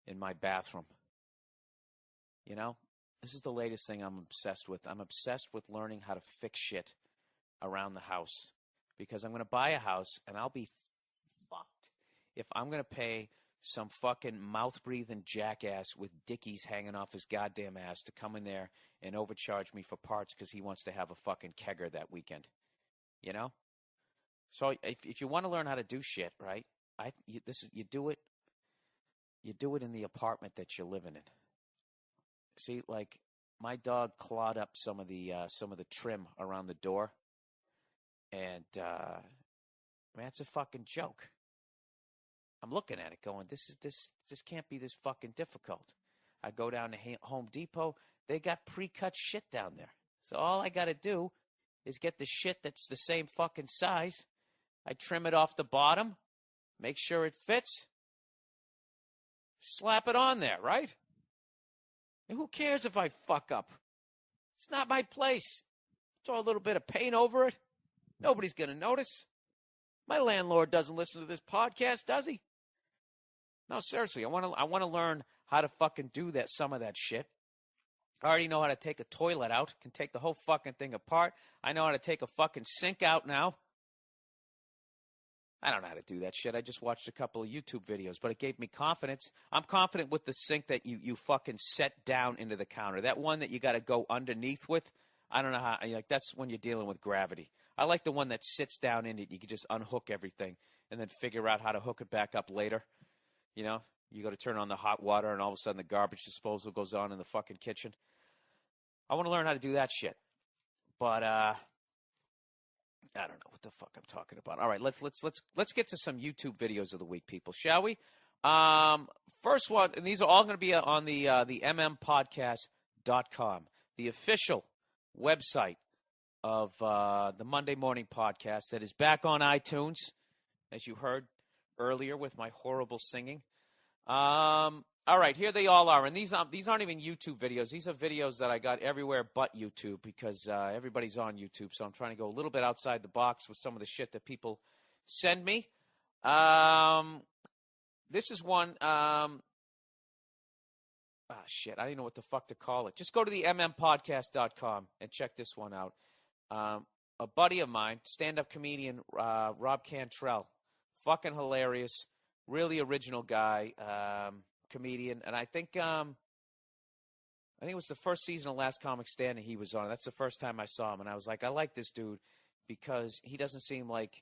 in my bathroom. This is the latest thing I'm obsessed with. I'm obsessed with learning how to fix shit around the house. Because I'm going to buy a house, and I'll be fucked if I'm going to pay some fucking mouth-breathing jackass with dickies hanging off his goddamn ass to come in there and overcharge me for parts because he wants to have a fucking kegger that weekend. So if you want to learn how to do shit, right? You do it in the apartment that you're living in. See, like my dog clawed up some of the trim around the door, and man, it's a fucking joke. I'm looking at it, going, this can't be this fucking difficult. I go down to Home Depot, they got pre-cut shit down there. So all I got to do is get the shit that's the same fucking size. I trim it off the bottom, make sure it fits, slap it on there, right? And who cares if I fuck up? It's not my place. Throw a little bit of paint over it. Nobody's going to notice. My landlord doesn't listen to this podcast, does he? No, seriously, I want to learn how to fucking do some of that shit. I already know how to take a toilet out. Can take the whole fucking thing apart. I know how to take a fucking sink out now. I don't know how to do that shit. I just watched a couple of YouTube videos, but it gave me confidence. I'm confident with the sink that you fucking set down into the counter. That one that you got to go underneath with, I don't know how. Like that's when you're dealing with gravity. I like the one that sits down in it. You can just unhook everything and then figure out how to hook it back up later. You know, you go to turn on the hot water, and all of a sudden the garbage disposal goes on in the fucking kitchen. I want to learn how to do that shit, but I don't know what the fuck I'm talking about. All right, let's get to some YouTube videos of the week, people, shall we? First one, and these are all going to be on the mmpodcast.com, the official website of the Monday Morning Podcast that is back on iTunes, as you heard earlier with my horrible singing. All right, here they all are, and these aren't even YouTube videos. These are videos that I got everywhere but YouTube because everybody's on YouTube, so I'm trying to go a little bit outside the box with some of the shit that people send me. This is one. Shit, I don't even know what the fuck to call it. Just go to the mmpodcast.com and check this one out. A buddy of mine, stand-up comedian Rob Cantrell, fucking hilarious, really original guy, comedian, and I think it was the first season of Last Comic Standing he was on. That's the first time I saw him, and I was like, I like this dude because he doesn't seem like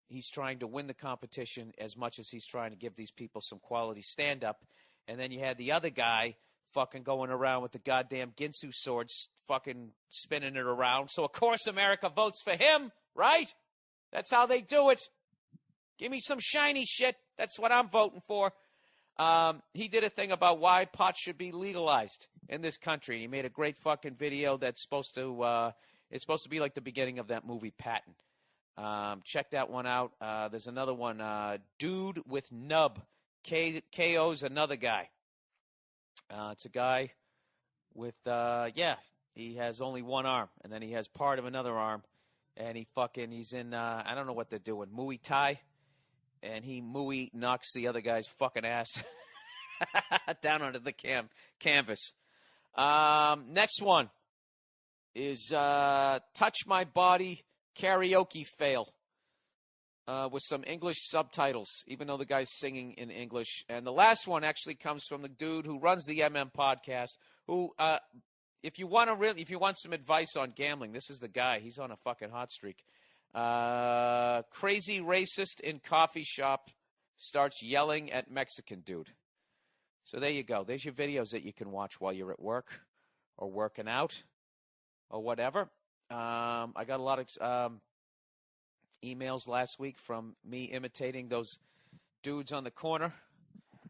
he's trying to win the competition as much as he's trying to give these people some quality stand-up. And then you had the other guy fucking going around with the goddamn Ginsu sword, fucking spinning it around. So, of course, America votes for him, right? That's how they do it. Give me some shiny shit. That's what I'm voting for. He did a thing about why pot should be legalized in this country. He made a great fucking video that's supposed to be like the beginning of that movie Patton. Check that one out. There's another one, Dude with Nub. KO's another guy. It's a guy with, he has only one arm, and then he has part of another arm, and he's in, I don't know what they're doing, Muay Thai, and he knocks the other guy's fucking ass down onto the canvas. Next one is Touch My Body Karaoke Fail. With some English subtitles, even though the guy's singing in English. And the last one actually comes from the dude who runs the MM podcast, who, if you want some advice on gambling, this is the guy. He's on a fucking hot streak. Crazy racist in coffee shop starts yelling at Mexican dude. So there you go. There's your videos that you can watch while you're at work or working out or whatever. I got a lot of emails last week from me imitating those dudes on the corner.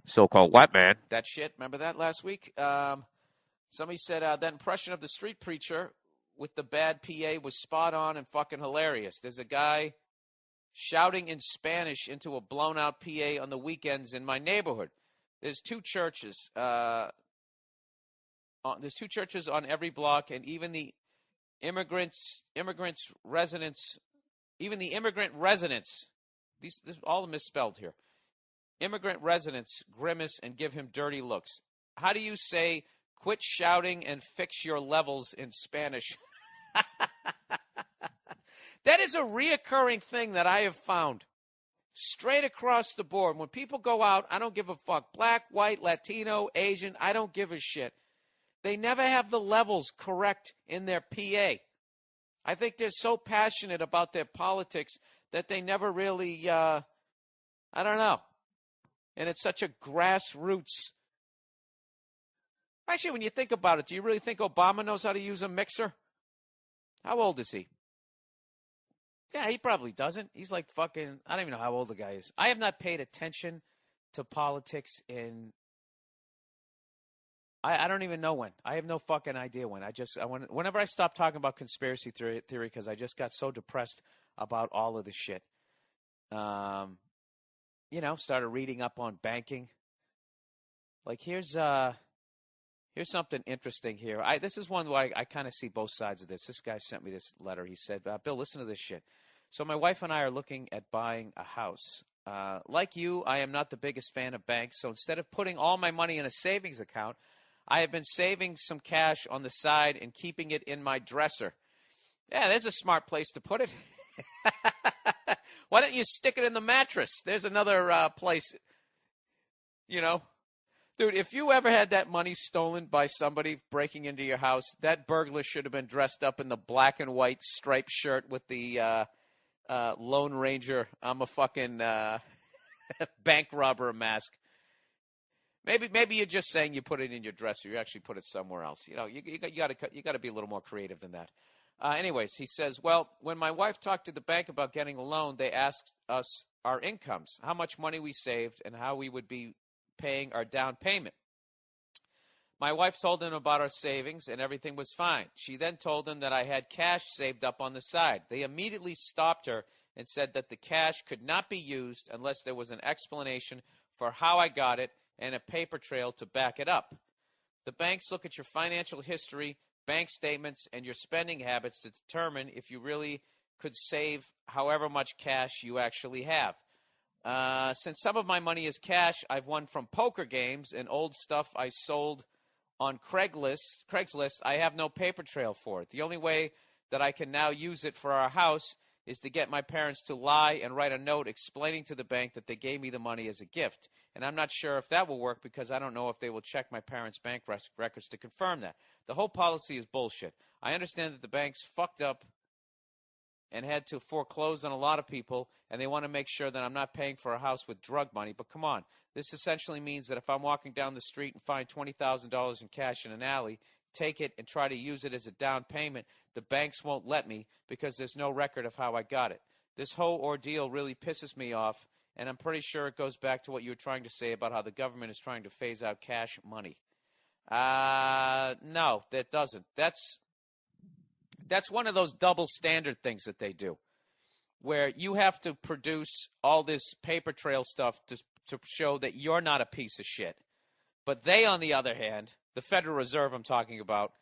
So-called white man. That shit. Remember that last week? Somebody said that impression of the street preacher with the bad PA was spot on and fucking hilarious. There's a guy shouting in Spanish into a blown-out PA on the weekends in my neighborhood. There's two churches. There's two churches on every block, and even the immigrant residents, this all misspelled here. Immigrant residents grimace and give him dirty looks. How do you say quit shouting and fix your levels in Spanish? That is a reoccurring thing that I have found straight across the board. When people go out, I don't give a fuck. Black, white, Latino, Asian, I don't give a shit. They never have the levels correct in their PA. I think they're so passionate about their politics that they never really, I don't know. And it's such a grassroots. Actually, when you think about it, do you really think Obama knows how to use a mixer? How old is he? Yeah, he probably doesn't. He's like fucking, I don't even know how old the guy is. I have not paid attention to politics in, I don't even know when. I have no fucking idea when. Whenever I stop talking about conspiracy theory, because I just got so depressed about all of this shit. Started reading up on banking. Like, here's something interesting here. This is one where I kind of see both sides of this. This guy sent me this letter. He said, Bill, listen to this shit. So my wife and I are looking at buying a house. Like you, I am not the biggest fan of banks. So instead of putting all my money in a savings account, I have been saving some cash on the side and keeping it in my dresser. Yeah, there's a smart place to put it. Why don't you stick it in the mattress? There's another place, Dude, if you ever had that money stolen by somebody breaking into your house, that burglar should have been dressed up in the black and white striped shirt with the Lone Ranger, I'm a fucking bank robber mask. Maybe you're just saying you put it in your dresser. You actually put it somewhere else. You got to be a little more creative than that. Anyways, he says, well, when my wife talked to the bank about getting a loan, they asked us our incomes, how much money we saved, and how we would be paying our down payment. My wife told them about our savings, and everything was fine. She then told them that I had cash saved up on the side. They immediately stopped her and said that the cash could not be used unless there was an explanation for how I got it and a paper trail to back it up. The banks look at your financial history, bank statements, and your spending habits to determine if you really could save however much cash you actually have. Since some of my money is cash I've won from poker games and old stuff I sold on Craigslist, I have no paper trail for it. The only way that I can now use it for our house is to get my parents to lie and write a note explaining to the bank that they gave me the money as a gift. And I'm not sure if that will work because I don't know if they will check my parents' bank records to confirm that. The whole policy is bullshit. I understand that the banks fucked up and had to foreclose on a lot of people, and they want to make sure that I'm not paying for a house with drug money. But come on, this essentially means that if I'm walking down the street and find $20,000 in cash in an alley, take it and try to use it as a down payment, the banks won't let me because there's no record of how I got it. This whole ordeal really pisses me off, and I'm pretty sure it goes back to what you were trying to say about how the government is trying to phase out cash money. No, that doesn't. That's one of those double standard things that they do, where you have to produce all this paper trail stuff to show that you're not a piece of shit. But they, on the other hand, the Federal Reserve I'm talking about,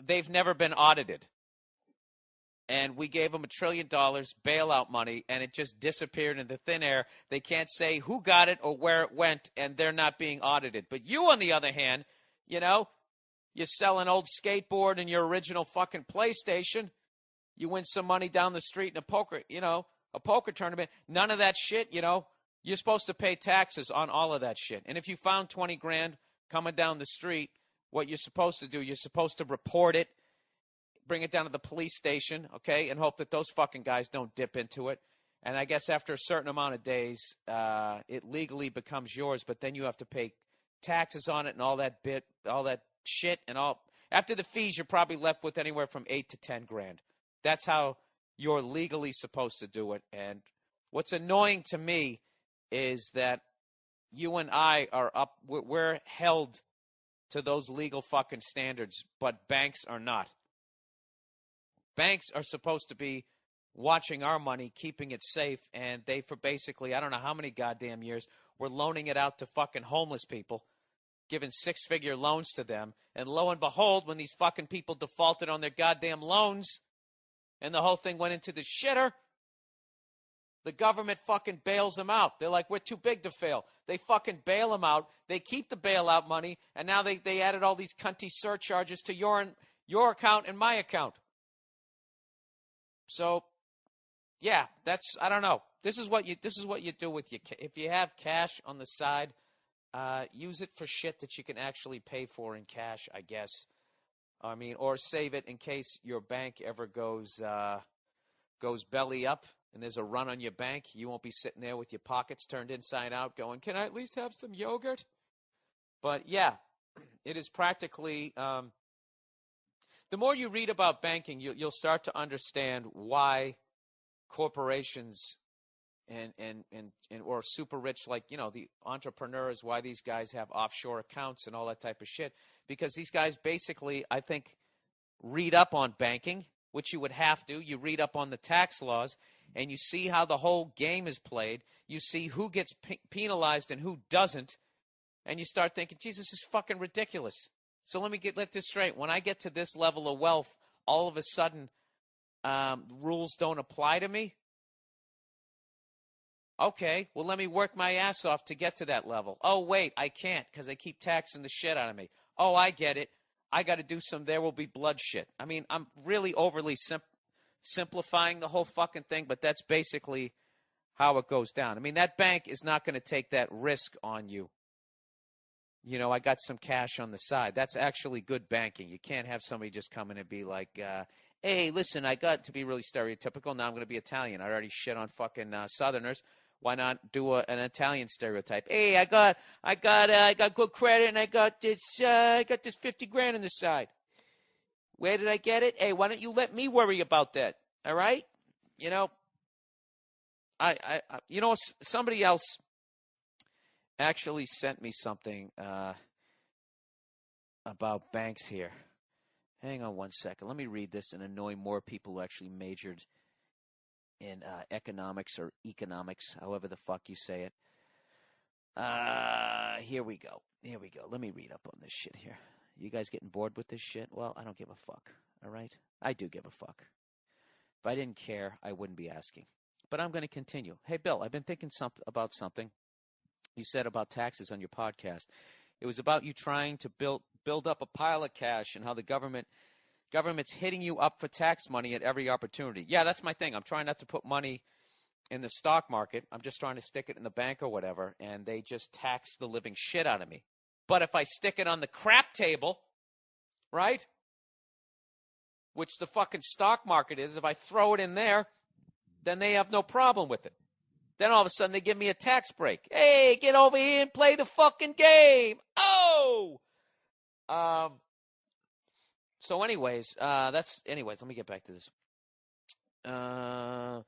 they've never been audited. And we gave them $1 trillion bailout money, and it just disappeared into thin air. They can't say who got it or where it went, and they're not being audited. But you, on the other hand, you sell an old skateboard and your original fucking PlayStation. You win some money down the street in a poker tournament. None of that shit, you're supposed to pay taxes on all of that shit. And if you found 20 grand coming down the street, what you're supposed to do, you're supposed to report it, bring it down to the police station, okay, and hope that those fucking guys don't dip into it. And I guess after a certain amount of days, it legally becomes yours, but then you have to pay taxes on it and all that shit and all. After the fees, you're probably left with anywhere from 8 to 10 grand. That's how you're legally supposed to do it. And what's annoying to me is that you and I we're held to those legal fucking standards, but banks are not. Banks are supposed to be watching our money, keeping it safe, and they, for basically, I don't know how many goddamn years, were loaning it out to fucking homeless people, giving 6-figure loans to them. And lo and behold, when these fucking people defaulted on their goddamn loans and the whole thing went into the shitter, the government fucking bails them out. They're like, we're too big to fail. They fucking bail them out. They keep the bailout money, and now they added all these cunty surcharges to your account and my account. So, yeah, I don't know. This is what you do with if you have cash on the side. Use it for shit that you can actually pay for in cash, I guess. Or save it in case your bank ever goes goes belly up and there's a run on your bank, you won't be sitting there with your pockets turned inside out going, can I at least have some yogurt? But, yeah, it is practically the more you read about banking, you'll start to understand why corporations and or super rich, like, the entrepreneurs, why these guys have offshore accounts and all that type of shit. Because these guys basically, I think, read up on banking, which you would have to. You read up on the tax laws, and you see how the whole game is played. You see who gets penalized and who doesn't. And you start thinking, Jesus, this is fucking ridiculous. So let this straight. When I get to this level of wealth, all of a sudden, rules don't apply to me. Okay, well, let me work my ass off to get to that level. Oh, wait, I can't because they keep taxing the shit out of me. Oh, I get it. I got to do some there will be blood shit. I mean, I'm really overly simplifying the whole fucking thing, but that's basically how it goes down. I mean, that bank is not going to take that risk on you. I got some cash on the side. That's actually good banking. You can't have somebody just come in and be like, hey, listen, I got to be really stereotypical. Now I'm going to be Italian. I already shit on fucking Southerners. Why not do an Italian stereotype? Hey, I got good credit, and I got this $50,000 on the side. Where did I get it? Hey, why don't you let me worry about that? All right, somebody else actually sent me something about banks here. Hang on one second. Let me read this and annoy more people who actually majored in economics or economics, however the fuck you say it. Here we go. Let me read up on this shit here. You guys getting bored with this shit? Well, I don't give a fuck, all right? I do give a fuck. If I didn't care, I wouldn't be asking. But I'm going to continue. Hey, Bill, I've been thinking about something you said about taxes on your podcast. It was about you trying to build up a pile of cash and how the government's hitting you up for tax money at every opportunity. Yeah, that's my thing. I'm trying not to put money in the stock market. I'm just trying to stick it in the bank or whatever, and they just tax the living shit out of me. But if I stick it on the crap table, right, which the fucking stock market is, if I throw it in there, then they have no problem with it. Then all of a sudden they give me a tax break. Hey, get over here and play the fucking game. Oh! So anyways, let me get back to this. They're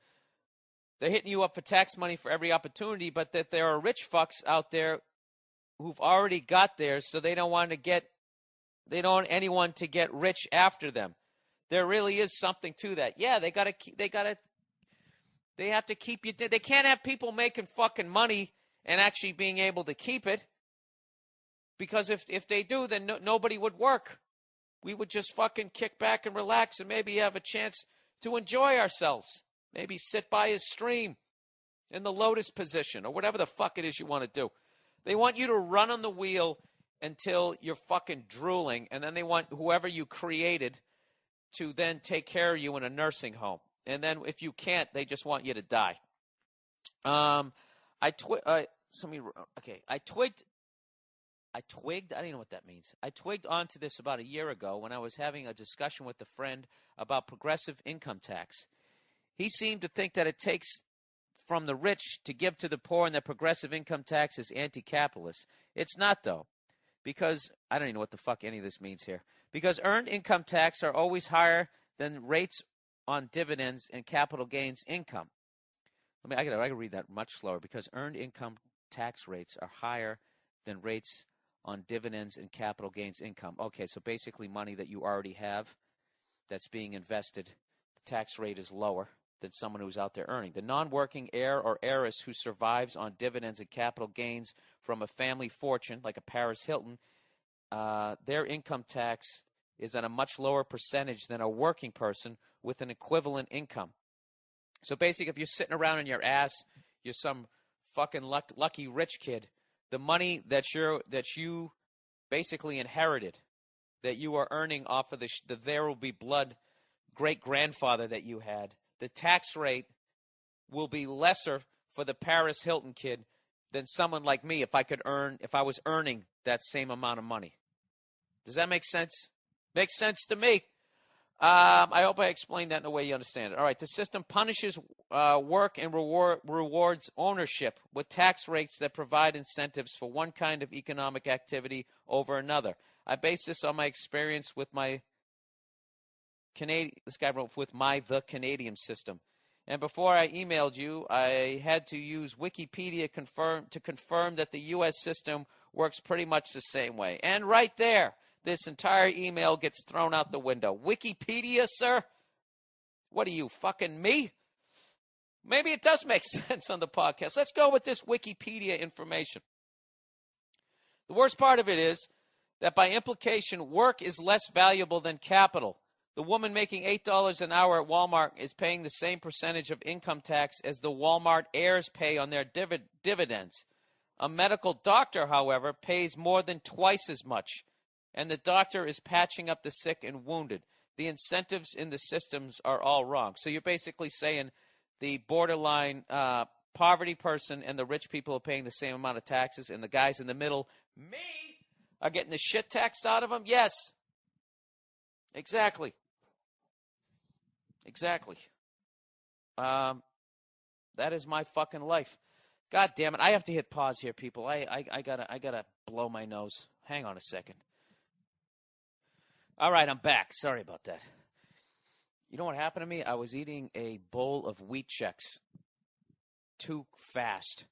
hitting you up for tax money for every opportunity, but that there are rich fucks out there who've already got theirs, so they don't want anyone to get rich after them. There really is something to that. Yeah, they have to keep you. They can't have people making fucking money and actually being able to keep it, because if they do, then nobody would work. We would just fucking kick back and relax and maybe have a chance to enjoy ourselves. Maybe sit by a stream in the lotus position or whatever the fuck it is you want to do. They want you to run on the wheel until you're fucking drooling, and then they want whoever you created to then take care of you in a nursing home. And then if you can't, they just want you to die. I twigged. I don't even know what that means. I twigged onto this about a year ago when I was having a discussion with a friend about progressive income tax. He seemed to think that it takes from the rich to give to the poor and that progressive income tax is anti-capitalist. It's not, though, because I don't even know what the fuck any of this means here. Because earned income tax are always higher than rates on dividends and capital gains income. I gotta read that much slower. Because earned income tax rates are higher than rates on dividends and capital gains income. Okay, so basically money that you already have that's being invested, the tax rate is lower than someone who's out there earning. The non-working heir or heiress who survives on dividends and capital gains from a family fortune, like a Paris Hilton, their income tax is at a much lower percentage than a working person with an equivalent income. So basically, if you're sitting around on your ass, you're some fucking lucky rich kid, the money that you basically inherited, that you are earning off of the There Will Be Blood great-grandfather that you had, the tax rate will be lesser for the Paris Hilton kid than someone like me if I was earning that same amount of money. Does that make sense? Makes sense to me. I hope I explained that in a way you understand it. All right, the system punishes work and rewards ownership with tax rates that provide incentives for one kind of economic activity over another. I base this on my experience with my the Canadian system. And before I emailed you, I had to use Wikipedia to confirm that the U.S. system works pretty much the same way. And right there, this entire email gets thrown out the window. Wikipedia, sir? What are you, fucking me? Maybe it does make sense on the podcast. Let's go with this Wikipedia information. The worst part of it is that by implication, work is less valuable than capital. The woman making $8 an hour at Walmart is paying the same percentage of income tax as the Walmart heirs pay on their dividends. A medical doctor, however, pays more than twice as much, and the doctor is patching up the sick and wounded. The incentives in the systems are all wrong. So you're basically saying the borderline poverty person and the rich people are paying the same amount of taxes, and the guys in the middle, me, are getting the shit taxed out of them? Yes. Exactly. That is my fucking life. God damn it. I have to hit pause here, people. I gotta blow my nose. Hang on a second. All right, I'm back. Sorry about that. You know what happened to me? I was eating a bowl of wheat checks too fast.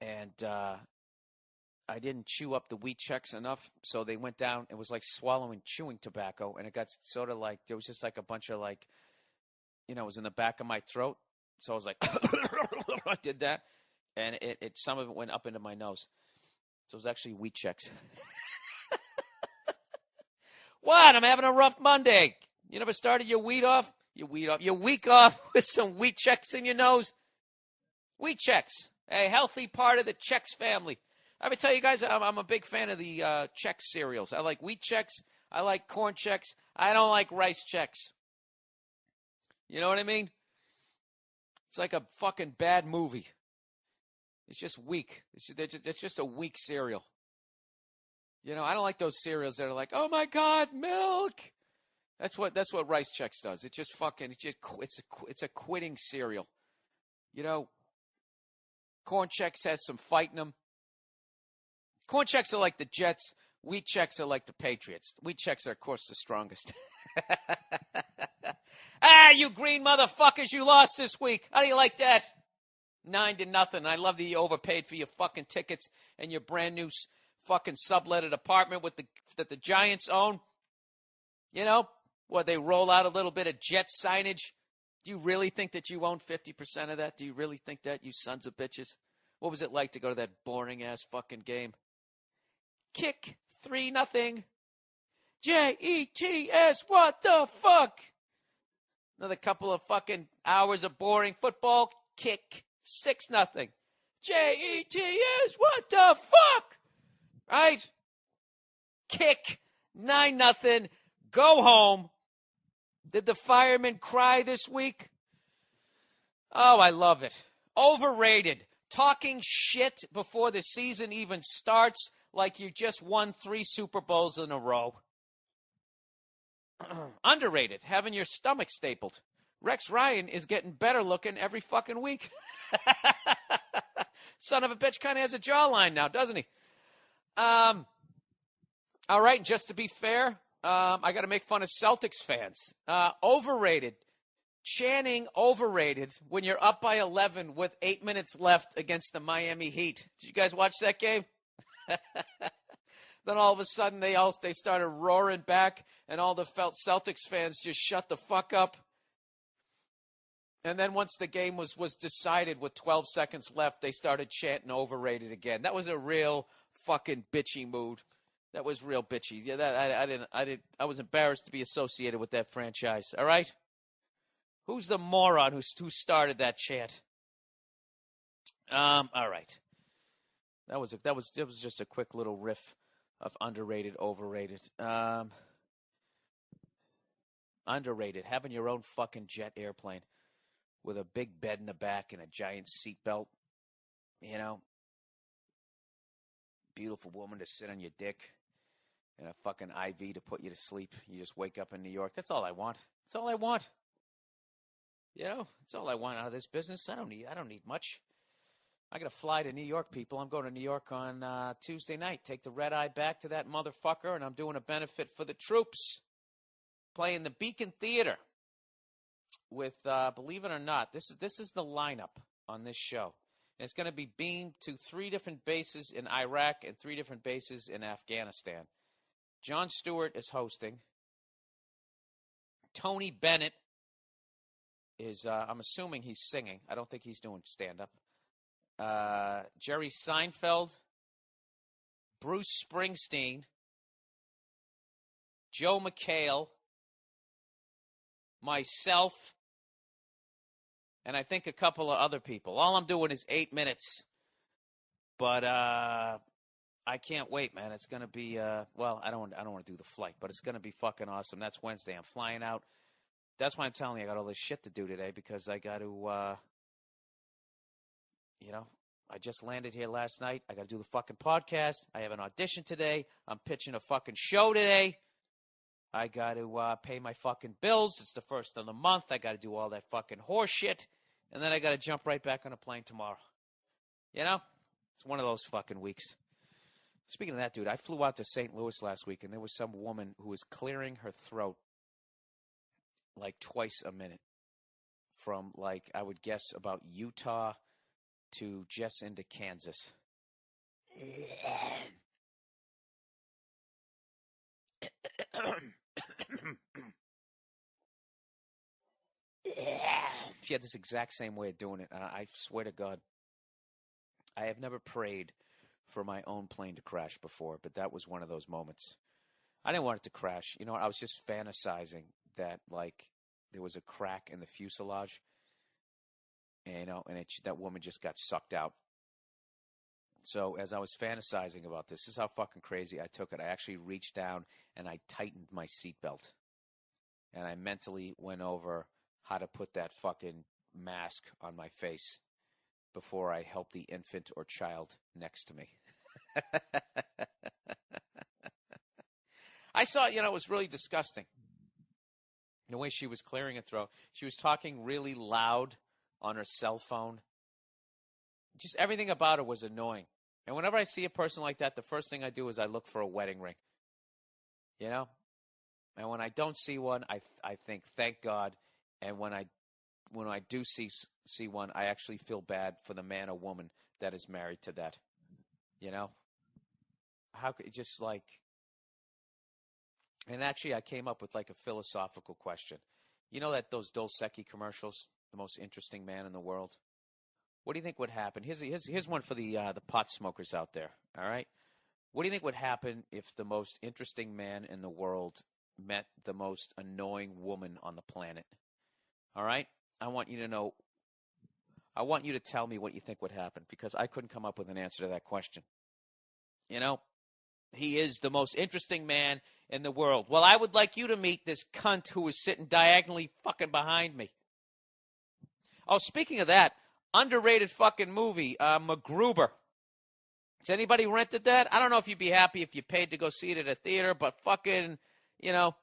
And I didn't chew up the wheat checks enough, so they went down. It was like chewing tobacco, and it got sort of like, there was just like a bunch of like, it was in the back of my throat. So I was like, I did that, and some of it went up into my nose. So it was actually wheat checks. What? I'm having a rough Monday. You never started your week off with some wheat checks in your nose? Wheat checks, a healthy part of the Chex family. I would tell you guys, I'm a big fan of the Chex cereals. I like wheat checks. I like corn checks. I don't like rice checks. You know what I mean? It's like a fucking bad movie. It's just weak. It's just a weak cereal. I don't like those cereals that are like, oh my God, milk. That's what Rice Chex does. It's a quitting cereal. Corn Chex has some fight in them. Corn Chex are like the Jets. Wheat Chex are like the Patriots. Wheat Chex are, of course, the strongest. You green motherfuckers, you lost this week. How do you like that? 9-0. I love that you overpaid for your fucking tickets and your brand new fucking subletted apartment that the Giants own. They roll out a little bit of Jet signage. Do you really think that you own 50% of that? Do you really think that, you sons of bitches? What was it like to go to that boring-ass fucking game? Kick 3-0. Jets, what the fuck? Another couple of fucking hours of boring football. Kick 6-0. Jets, what the fuck? Right? Kick 9-0. Go home. Did the firemen cry this week? Oh, I love it. Overrated. Talking shit before the season even starts like you just won 3 Super Bowls in a row. Underrated. Having your stomach stapled. Rex Ryan is getting better looking every fucking week. Son of a bitch kind of has a jawline now, doesn't he? All right, just to be fair, I got to make fun of Celtics fans. Overrated. Channing overrated when you're up by 11 with 8 minutes left against the Miami Heat. Did you guys watch that game? Then all of a sudden they started roaring back, and all the Celtics fans just shut the fuck up. And then once the game was decided with 12 seconds left, they started chanting overrated again. That was a real fucking bitchy mood. That was real bitchy. Yeah, I was embarrassed to be associated with that franchise. All right? Who's the moron who started that chant? All right. That was just a quick little riff of underrated, overrated. Underrated. Having your own fucking jet airplane with a big bed in the back and a giant seat belt. Beautiful woman to sit on your dick. and a fucking IV to put you to sleep. You just wake up in New York. That's all I want. That's all I want. You know, that's all I want out of this business. I don't need much. I got to fly to New York, people. I'm going to New York on Tuesday night. Take the red eye back to that motherfucker, and I'm doing a benefit for the troops. Playing the Beacon Theater with, believe it or not, this is the lineup on this show. And it's going to be beamed to 3 different bases in Iraq and 3 different bases in Afghanistan. Jon Stewart is hosting. Tony Bennett is, I'm assuming he's singing. I don't think he's doing stand-up. Jerry Seinfeld, Bruce Springsteen, Joe McHale, myself, and I think a couple of other people. All I'm doing is 8 minutes. But I can't wait, man. It's going to be, well, I don't want to do the flight, but it's going to be fucking awesome. That's Wednesday. I'm flying out. That's why I'm telling you I got all this shit to do today, because I got to, you know, I just landed here last night. I got to do the fucking podcast. I have an audition today. I'm pitching a fucking show today. I got to pay my fucking bills. It's the first of the month. I got to do all that fucking horse shit. And then I got to jump right back on a plane tomorrow. You know? It's one of those fucking weeks. Speaking of that, dude, I flew out to St. Louis last week, and there was some woman who was clearing her throat like twice a minute from, like, I would guess about Utah to just into Kansas. She had this exact same way of doing it. And I swear to God, I have never prayed for my own plane to crash before, but that was one of those moments. I didn't want it to crash. You know, I was just fantasizing that, like, there was a crack in the fuselage, and, you know, and that woman just got sucked out. So as I was fantasizing about this is how fucking crazy I took it. I actually reached down and I tightened my seatbelt. And I mentally went over how to put that fucking mask on my face before I helped the infant or child next to me. I saw, you know, it was really disgusting. The way she was clearing her throat. She was talking really loud on her cell phone. Just everything about her was annoying. And whenever I see a person like that, the first thing I do is I look for a wedding ring. You know? And when I don't see one, I think, thank God. And when I do see one, I actually feel bad for the man or woman that is married to that. You know? How could it just like... And actually, I came up with like a philosophical question. You know that those Dos Equis commercials, the most interesting man in the world? What do you think would happen? Here's one for the pot smokers out there, all right? What do you think would happen if the most interesting man in the world met the most annoying woman on the planet? All right? I want you to tell me what you think would happen, because I couldn't come up with an answer to that question. You know? He is the most interesting man in the world. Well, I would like you to meet this cunt who is sitting diagonally fucking behind me. Oh, speaking of that, underrated fucking movie, Macgruber. Has anybody rented that? I don't know if you'd be happy if you paid to go see it at a theater, but fucking, you know,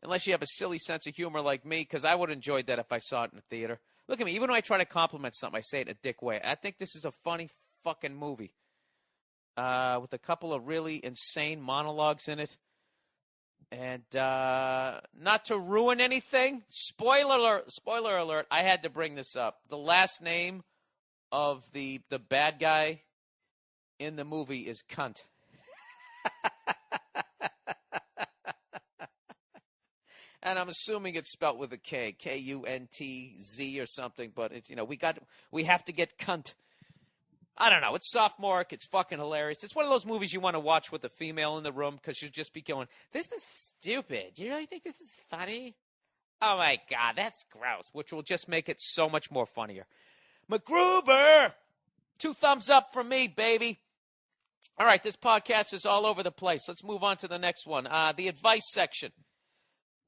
unless you have a silly sense of humor like me, because I would have enjoyed that if I saw it in a theater. Look at me. Even when I try to compliment something, I say it in a dick way. I think this is a funny fucking movie. With a couple of really insane monologues in it. And not to ruin anything, spoiler alert, I had to bring this up. The last name of the bad guy in the movie is Cunt. And I'm assuming it's spelt with a K, Kuntz or something, but it's, you know, we have to get Cunt. I don't know. It's sophomore. It's fucking hilarious. It's one of those movies you want to watch with a female in the room, because you'll just be going, this is stupid. You really think this is funny? Oh, my God. That's gross, which will just make it so much more funnier. Macgruber! 2 thumbs up from me, baby. All right, this podcast is all over the place. Let's move on to the next one. The advice section.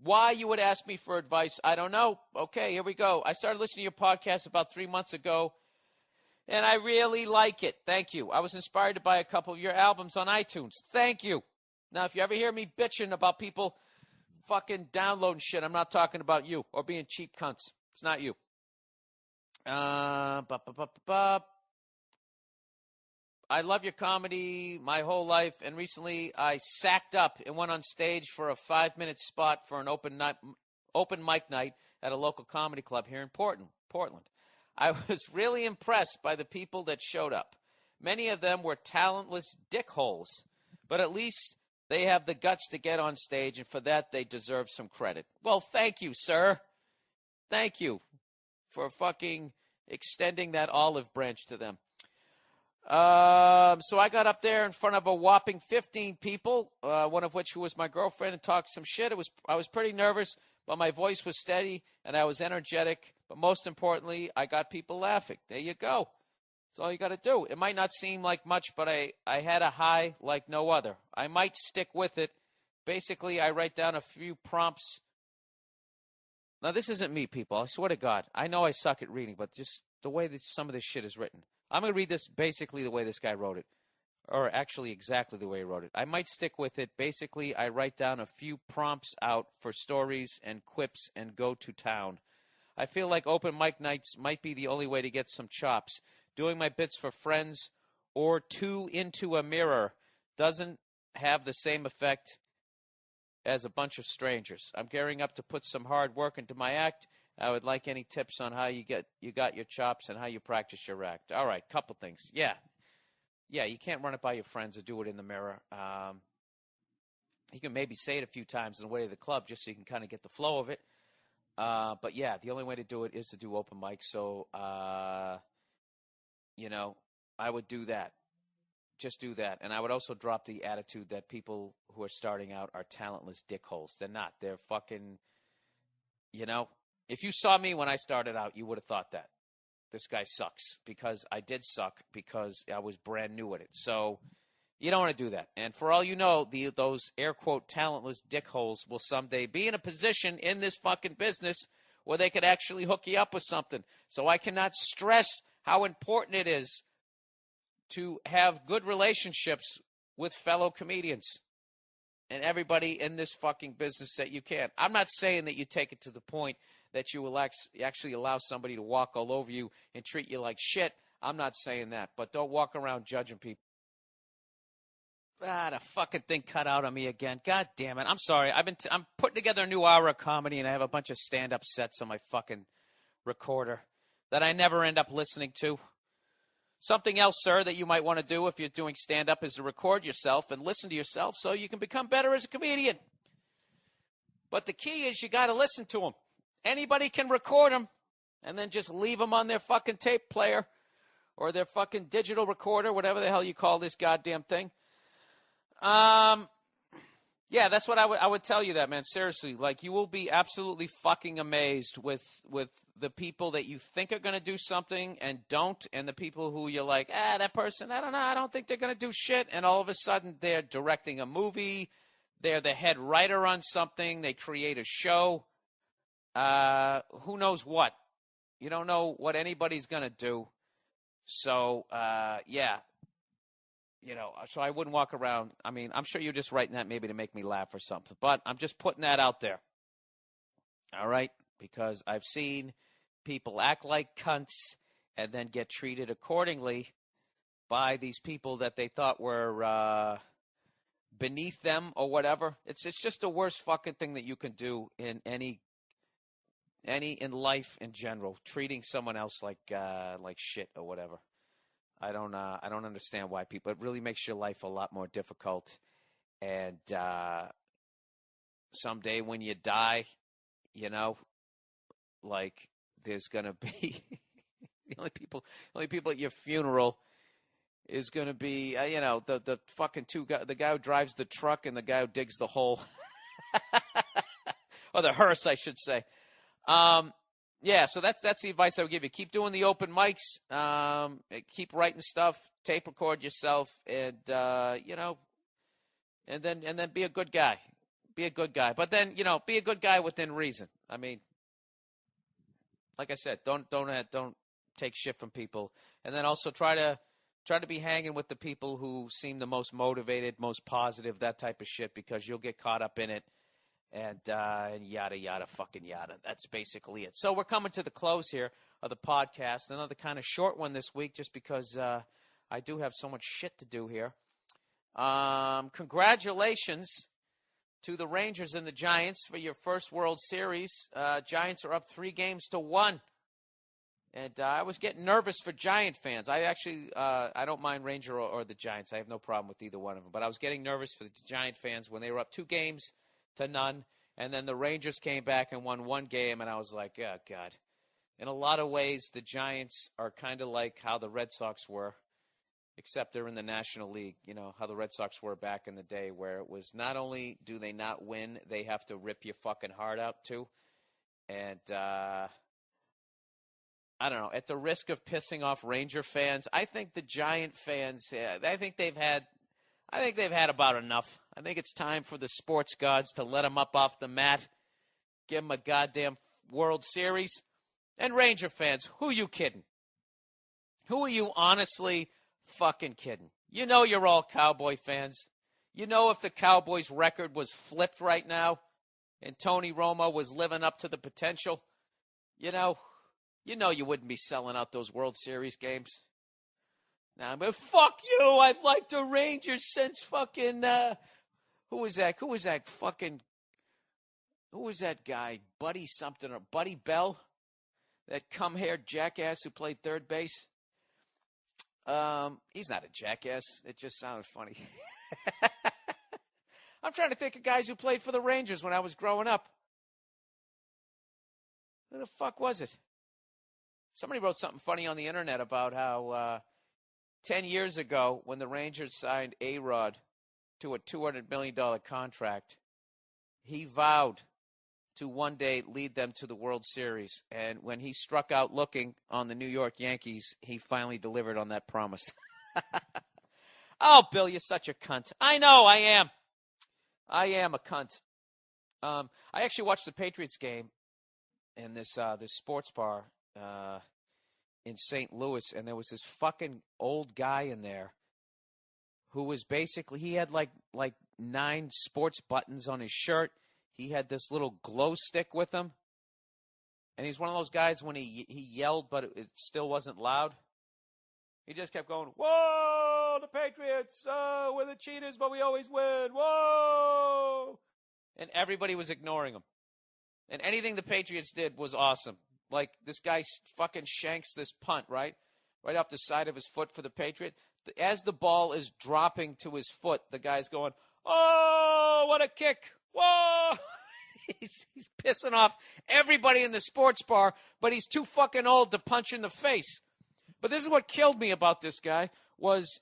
Why you would ask me for advice, I don't know. Okay, here we go. I started listening to your podcast about 3 months ago, and I really like it. Thank you. I was inspired to buy a couple of your albums on iTunes. Thank you. Now, if you ever hear me bitching about people fucking downloading shit, I'm not talking about you or being cheap cunts. It's not you. I love your comedy my whole life, and recently I sacked up and went on stage for a 5-minute spot for an open mic night at a local comedy club here in Portland. I was really impressed by the people that showed up. Many of them were talentless dickholes, but at least they have the guts to get on stage, and for that they deserve some credit. Well, thank you, sir. Thank you for fucking extending that olive branch to them. So I got up there in front of a whopping 15 people, one of which who was my girlfriend, and talked some shit. I was pretty nervous, but my voice was steady and I was energetic. But most importantly, I got people laughing. There you go. That's all you got to do. It might not seem like much, but I had a high like no other. I might stick with it. Basically, I write down a few prompts. Now, this isn't me, people. I swear to God. I know I suck at reading, but just the way that some of this shit is written. I'm going to read this basically the way this guy wrote it, or actually exactly the way he wrote it. I might stick with it. Basically, I write down a few prompts out for stories and quips and go to town. I feel like open mic nights might be the only way to get some chops. Doing my bits for friends or two into a mirror doesn't have the same effect as a bunch of strangers. I'm gearing up to put some hard work into my act. I would like any tips on how you got your chops and how you practice your act. All right, couple things. Yeah, you can't run it by your friends or do it in the mirror. You can maybe say it a few times on the way to the club just so you can kind of get the flow of it. But yeah, the only way to do it is to do open mic. So, I would do that. Just do that. And I would also drop the attitude that people who are starting out are talentless dickholes. They're not. They're fucking, if you saw me when I started out, you would have thought that. This guy sucks, because I did suck because I was brand new at it. So you don't want to do that. And for all you know, those air quote talentless dickholes will someday be in a position in this fucking business where they could actually hook you up with something. So I cannot stress how important it is to have good relationships with fellow comedians and everybody in this fucking business that you can. I'm not saying that you take it to the point that you will actually allow somebody to walk all over you and treat you like shit. I'm not saying that. But don't walk around judging people. The fucking thing cut out on me again. God damn it. I'm sorry. I'm putting together a new hour of comedy, and I have a bunch of stand-up sets on my fucking recorder that I never end up listening to. Something else, sir, that you might want to do if you're doing stand-up is to record yourself and listen to yourself so you can become better as a comedian. But the key is you got to listen to them. Anybody can record them and then just leave them on their fucking tape player or their fucking digital recorder, whatever the hell you call this goddamn thing. Yeah, that's what I would tell you that, man. Seriously, like, you will be absolutely fucking amazed with the people that you think are going to do something and don't, and the people who you're like, that person, I don't know, I don't think they're going to do shit, and all of a sudden they're directing a movie, they're the head writer on something, they create a show, who knows what. You don't know what anybody's going to do. So, yeah. So I wouldn't walk around. I mean, I'm sure you're just writing that maybe to make me laugh or something, but I'm just putting that out there. All right? Because I've seen people act like cunts and then get treated accordingly by these people that they thought were beneath them or whatever. It's just the worst fucking thing that you can do in any in life in general, treating someone else like shit or whatever. I don't understand why people. It really makes your life a lot more difficult. And someday when you die, like, there's gonna be the only people at your funeral is gonna be the fucking the guy who drives the truck and the guy who digs the hole, or the hearse, I should say. Yeah, so that's the advice I would give you. Keep doing the open mics. Keep writing stuff. Tape record yourself, and and then be a good guy. Be a good guy, but then be a good guy within reason. I mean, like I said, don't take shit from people, and then also try to Try to be hanging with the people who seem the most motivated, most positive, that type of shit, because you'll get caught up in it. And yada, yada, fucking yada. That's basically it. So we're coming to the close here of the podcast. Another kind of short one this week just because I do have so much shit to do here. Congratulations to the Rangers and the Giants for your first World Series. Giants are up 3-1. And I was getting nervous for Giant fans. I actually, I don't mind Ranger or the Giants. I have no problem with either one of them. But I was getting nervous for the Giant fans when they were up 2-0, and then the Rangers came back and won 1 game, and I was like, oh, God. In a lot of ways, the Giants are kind of like how the Red Sox were, except they're in the National League. You know, how the Red Sox were back in the day, where it was not only do they not win, they have to rip your fucking heart out, too. And, I don't know, at the risk of pissing off Ranger fans, I think the Giant fans, I think they've had about enough. I think it's time for the sports gods to let them up off the mat, give them a goddamn World Series. And Ranger fans, who you kidding? Who are you honestly fucking kidding? You know you're all Cowboy fans. You know if the Cowboys' record was flipped right now and Tony Romo was living up to the potential, you know you wouldn't be selling out those World Series games. Nah, but fuck you. I've liked the Rangers since fucking, who was that guy? Buddy something, or Buddy Bell? That cum-haired jackass who played third base? He's not a jackass. It just sounds funny. I'm trying to think of guys who played for the Rangers when I was growing up. Who the fuck was it? Somebody wrote something funny on the internet about how 10 years ago, when the Rangers signed A-Rod to a $200 million contract, he vowed to one day lead them to the World Series. And when he struck out looking on the New York Yankees, he finally delivered on that promise. Oh, Bill, you're such a cunt. I know, I am. I am a cunt. I actually watched the Patriots game in this sports bar in St. Louis, and there was this fucking old guy in there who was basically, he had like 9 sports buttons on his shirt. He had this little glow stick with him, and he's one of those guys when he yelled, but it still wasn't loud. He just kept going, "Whoa, the Patriots, we're the cheaters, but we always win, whoa!" And everybody was ignoring him. And anything the Patriots did was awesome. Like, this guy fucking shanks this punt, right off the side of his foot for the Patriot. As the ball is dropping to his foot, the guy's going, "Oh, what a kick. Whoa!" he's pissing off everybody in the sports bar, but he's too fucking old to punch in the face. But this is what killed me about this guy, was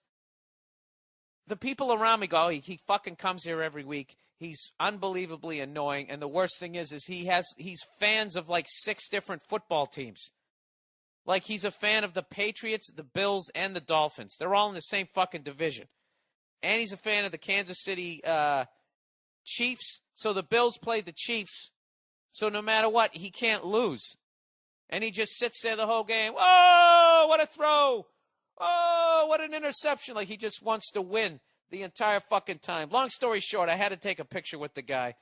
the people around me go, "Oh, he fucking comes here every week. He's unbelievably annoying." And the worst thing is he's fans of like 6 different football teams. Like, he's a fan of the Patriots, the Bills, and the Dolphins. They're all in the same fucking division. And he's a fan of the Kansas City Chiefs. So the Bills played the Chiefs. So no matter what, he can't lose. And he just sits there the whole game. "Oh, what a throw. Oh, what an interception." Like, he just wants to win the entire fucking time. Long story short, I had to take a picture with the guy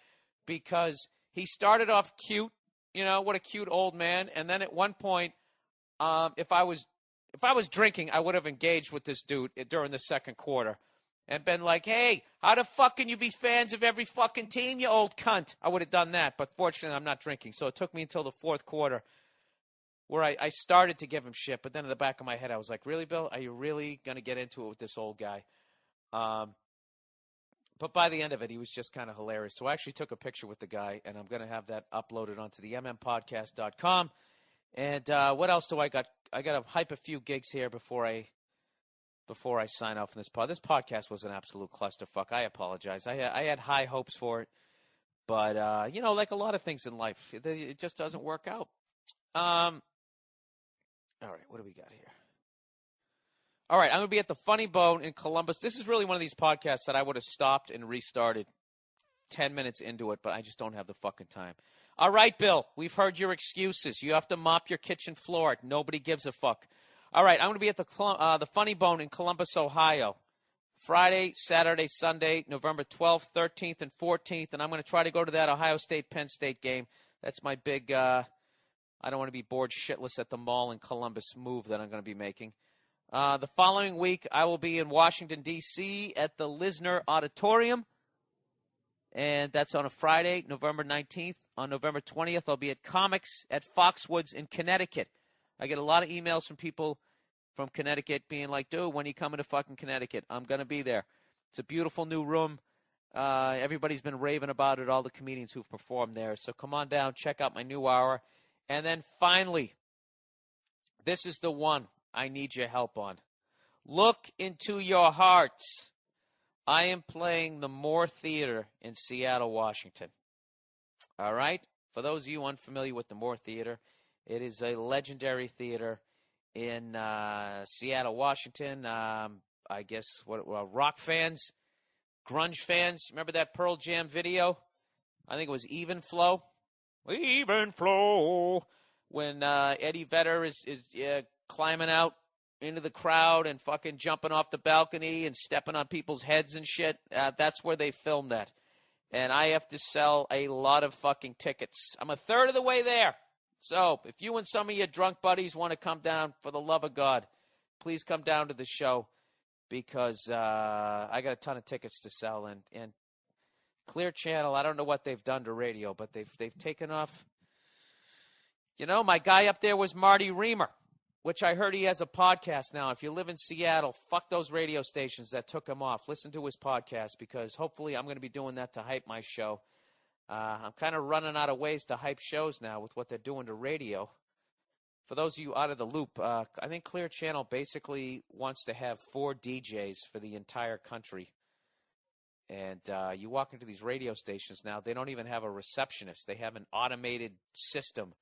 because he started off cute, what a cute old man. And then at one point, if I was drinking, I would have engaged with this dude during the second quarter and been like, "Hey, how the fuck can you be fans of every fucking team, you old cunt?" I would have done that, but fortunately I'm not drinking. So it took me until the fourth quarter where I started to give him shit, but then in the back of my head I was like, "Really, Bill? Are you really going to get into it with this old guy?" But by the end of it, he was just kind of hilarious. So I actually took a picture with the guy, and I'm going to have that uploaded onto the mmpodcast.com. And what else do I got? I got to hype a few gigs here before I sign off on this pod. This podcast was an absolute clusterfuck. I apologize. I had high hopes for it, but like a lot of things in life, it just doesn't work out. All right, what do we got here? All right, I'm going to be at the Funny Bone in Columbus. This is really one of these podcasts that I would have stopped and restarted 10 minutes into it, but I just don't have the fucking time. All right, Bill, we've heard your excuses. You have to mop your kitchen floor. Nobody gives a fuck. All right, I'm going to be at the Funny Bone in Columbus, Ohio, Friday, Saturday, Sunday, November 12th, 13th, and 14th, and I'm going to try to go to that Ohio State-Penn State game. That's my big, I don't want to be bored shitless at the mall in Columbus move that I'm going to be making. The following week, I will be in Washington, D.C. at the Lisner Auditorium, and that's on a Friday, November 19th. On November 20th, I'll be at Comics at Foxwoods in Connecticut. I get a lot of emails from people from Connecticut being like, dude, when are you coming to fucking Connecticut? I'm going to be there. It's a beautiful new room. Everybody's been raving about it, all the comedians who've performed there. So come on down, check out my new hour. And then finally, this is the one I need your help on. Look into your hearts. I am playing the Moore Theater in Seattle, Washington. All right? For those of you unfamiliar with the Moore Theater, it is a legendary theater in Seattle, Washington. I guess rock fans, grunge fans. Remember that Pearl Jam video? I think it was Even Flow. Even Flow. When Eddie Vedder is climbing out into the crowd and fucking jumping off the balcony and stepping on people's heads and shit. That's where they filmed that. And I have to sell a lot of fucking tickets. I'm a third of the way there. So if you and some of your drunk buddies want to come down, for the love of God, please come down to the show because I got a ton of tickets to sell. And Clear Channel, I don't know what they've done to radio, but they've taken off. You know, my guy up there was Marty Reamer, which I heard he has a podcast now. If you live in Seattle, fuck those radio stations that took him off. Listen to his podcast because hopefully I'm going to be doing that to hype my show. I'm kind of running out of ways to hype shows now with what they're doing to radio. For those of you out of the loop, I think Clear Channel basically wants to have 4 DJs for the entire country. And you walk into these radio stations now, they don't even have a receptionist. They have an automated system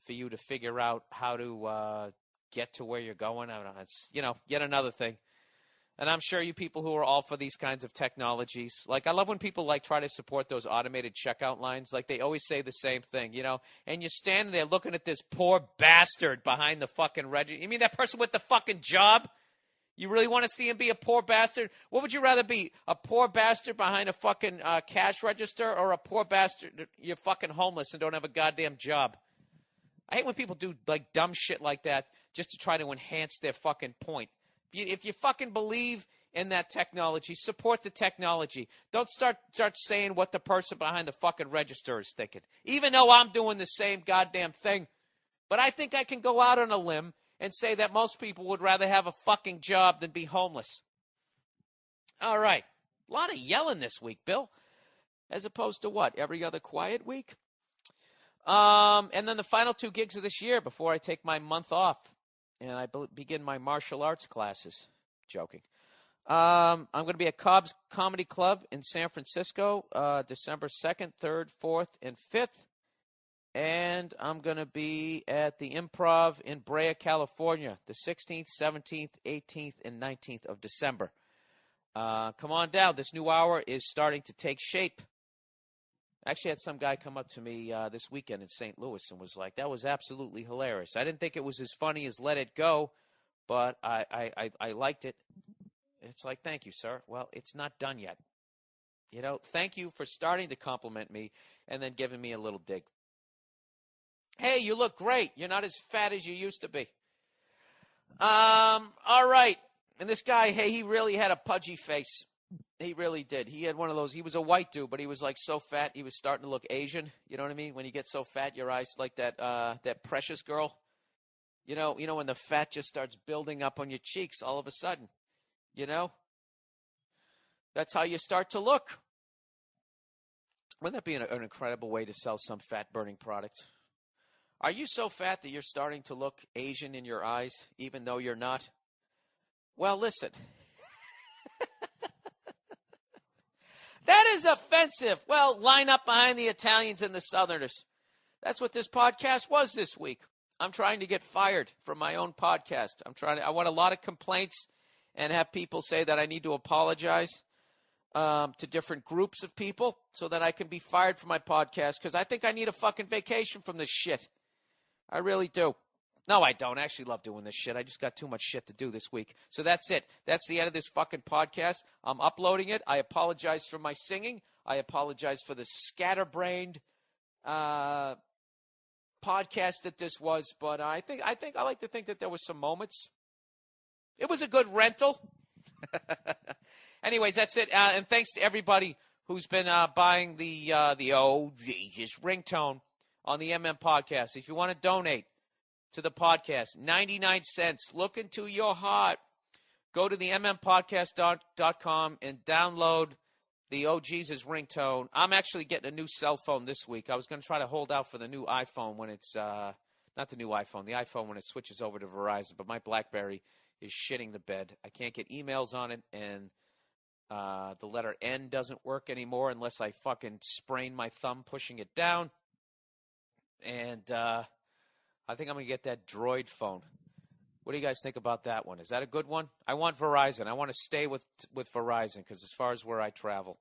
for you to figure out how to get to where you're going. I don't know, it's, yet another thing. And I'm sure you people who are all for these kinds of technologies, like I love when people try to support those automated checkout lines. Like they always say the same thing, and you're standing there looking at this poor bastard behind the fucking register. You mean that person with the fucking job? You really want to see him be a poor bastard? What would you rather be, a poor bastard behind a fucking cash register or a poor bastard, you're fucking homeless and don't have a goddamn job? I hate when people do dumb shit like that just to try to enhance their fucking point. If you fucking believe in that technology, support the technology. Don't start saying what the person behind the fucking register is thinking. Even though I'm doing the same goddamn thing. But I think I can go out on a limb and say that most people would rather have a fucking job than be homeless. All right. A lot of yelling this week, Bill. As opposed to what? Every other quiet week? And then the final 2 gigs of this year before I take my month off. And I begin my martial arts classes. Joking. I'm going to be at Cobb's Comedy Club in San Francisco, December 2nd, 3rd, 4th, and 5th. And I'm going to be at the Improv in Brea, California, the 16th, 17th, 18th, and 19th of December. Come on down. This new hour is starting to take shape. I actually had some guy come up to me this weekend in St. Louis and was like, that was absolutely hilarious. I didn't think it was as funny as Let It Go, but I liked it. It's like, thank you, sir. Well, it's not done yet. Thank you for starting to compliment me and then giving me a little dig. Hey, you look great. You're not as fat as you used to be. All right. And this guy, hey, he really had a pudgy face. He really did. He had one of those. He was a white dude, but he was so fat, he was starting to look Asian. You know what I mean? When you get so fat, your eyes like that Precious Girl. You know when the fat just starts building up on your cheeks all of a sudden. That's how you start to look. Wouldn't that be an incredible way to sell some fat-burning product? Are you so fat that you're starting to look Asian in your eyes, even though you're not? Well, listen. That is offensive. Well, line up behind the Italians and the Southerners. That's what this podcast was this week. I'm trying to get fired from my own podcast. I want a lot of complaints and have people say that I need to apologize to different groups of people so that I can be fired from my podcast because I think I need a fucking vacation from this shit. I really do. No, I don't actually love doing this shit. I just got too much shit to do this week. So that's it. That's the end of this fucking podcast. I'm uploading it. I apologize for my singing. I apologize for the scatterbrained podcast that this was. But I like to think that there was some moments. It was a good rental. Anyways, that's it. And thanks to everybody who's been buying the oh Jesus ringtone on the MM podcast. If you want to donate to the podcast, 99 cents. Look into your heart. Go to the mmpodcast.com and download the Oh Jesus ringtone. I'm actually getting a new cell phone this week. I was going to try to hold out for the new iPhone when it's not the new iPhone, the iPhone when it switches over to Verizon, but my BlackBerry is shitting the bed. I can't get emails on it, and the letter N doesn't work anymore unless I fucking sprain my thumb pushing it down. And I think I'm going to get that Droid phone. What do you guys think about that one? Is that a good one? I want Verizon. I want to stay with Verizon because as far as where I travel,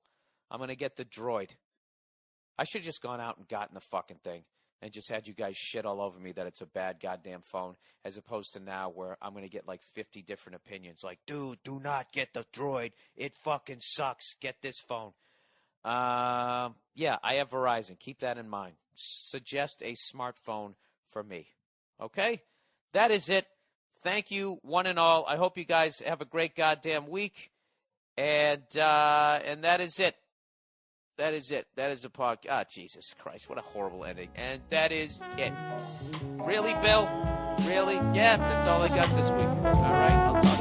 I'm going to get the Droid. I should have just gone out and gotten the fucking thing and just had you guys shit all over me that it's a bad goddamn phone, as opposed to now where I'm going to get like 50 different opinions. Like, dude, do not get the Droid. It fucking sucks. Get this phone. Yeah, I have Verizon. Keep that in mind. Suggest a smartphone for me. Okay? That is it. Thank you, one and all. I hope you guys have a great goddamn week. And that is it. That is it. That is the podcast. Ah, Jesus Christ. What a horrible ending. And that is it. Really, Bill? Really? Yeah, that's all I got this week. All right. I'll talk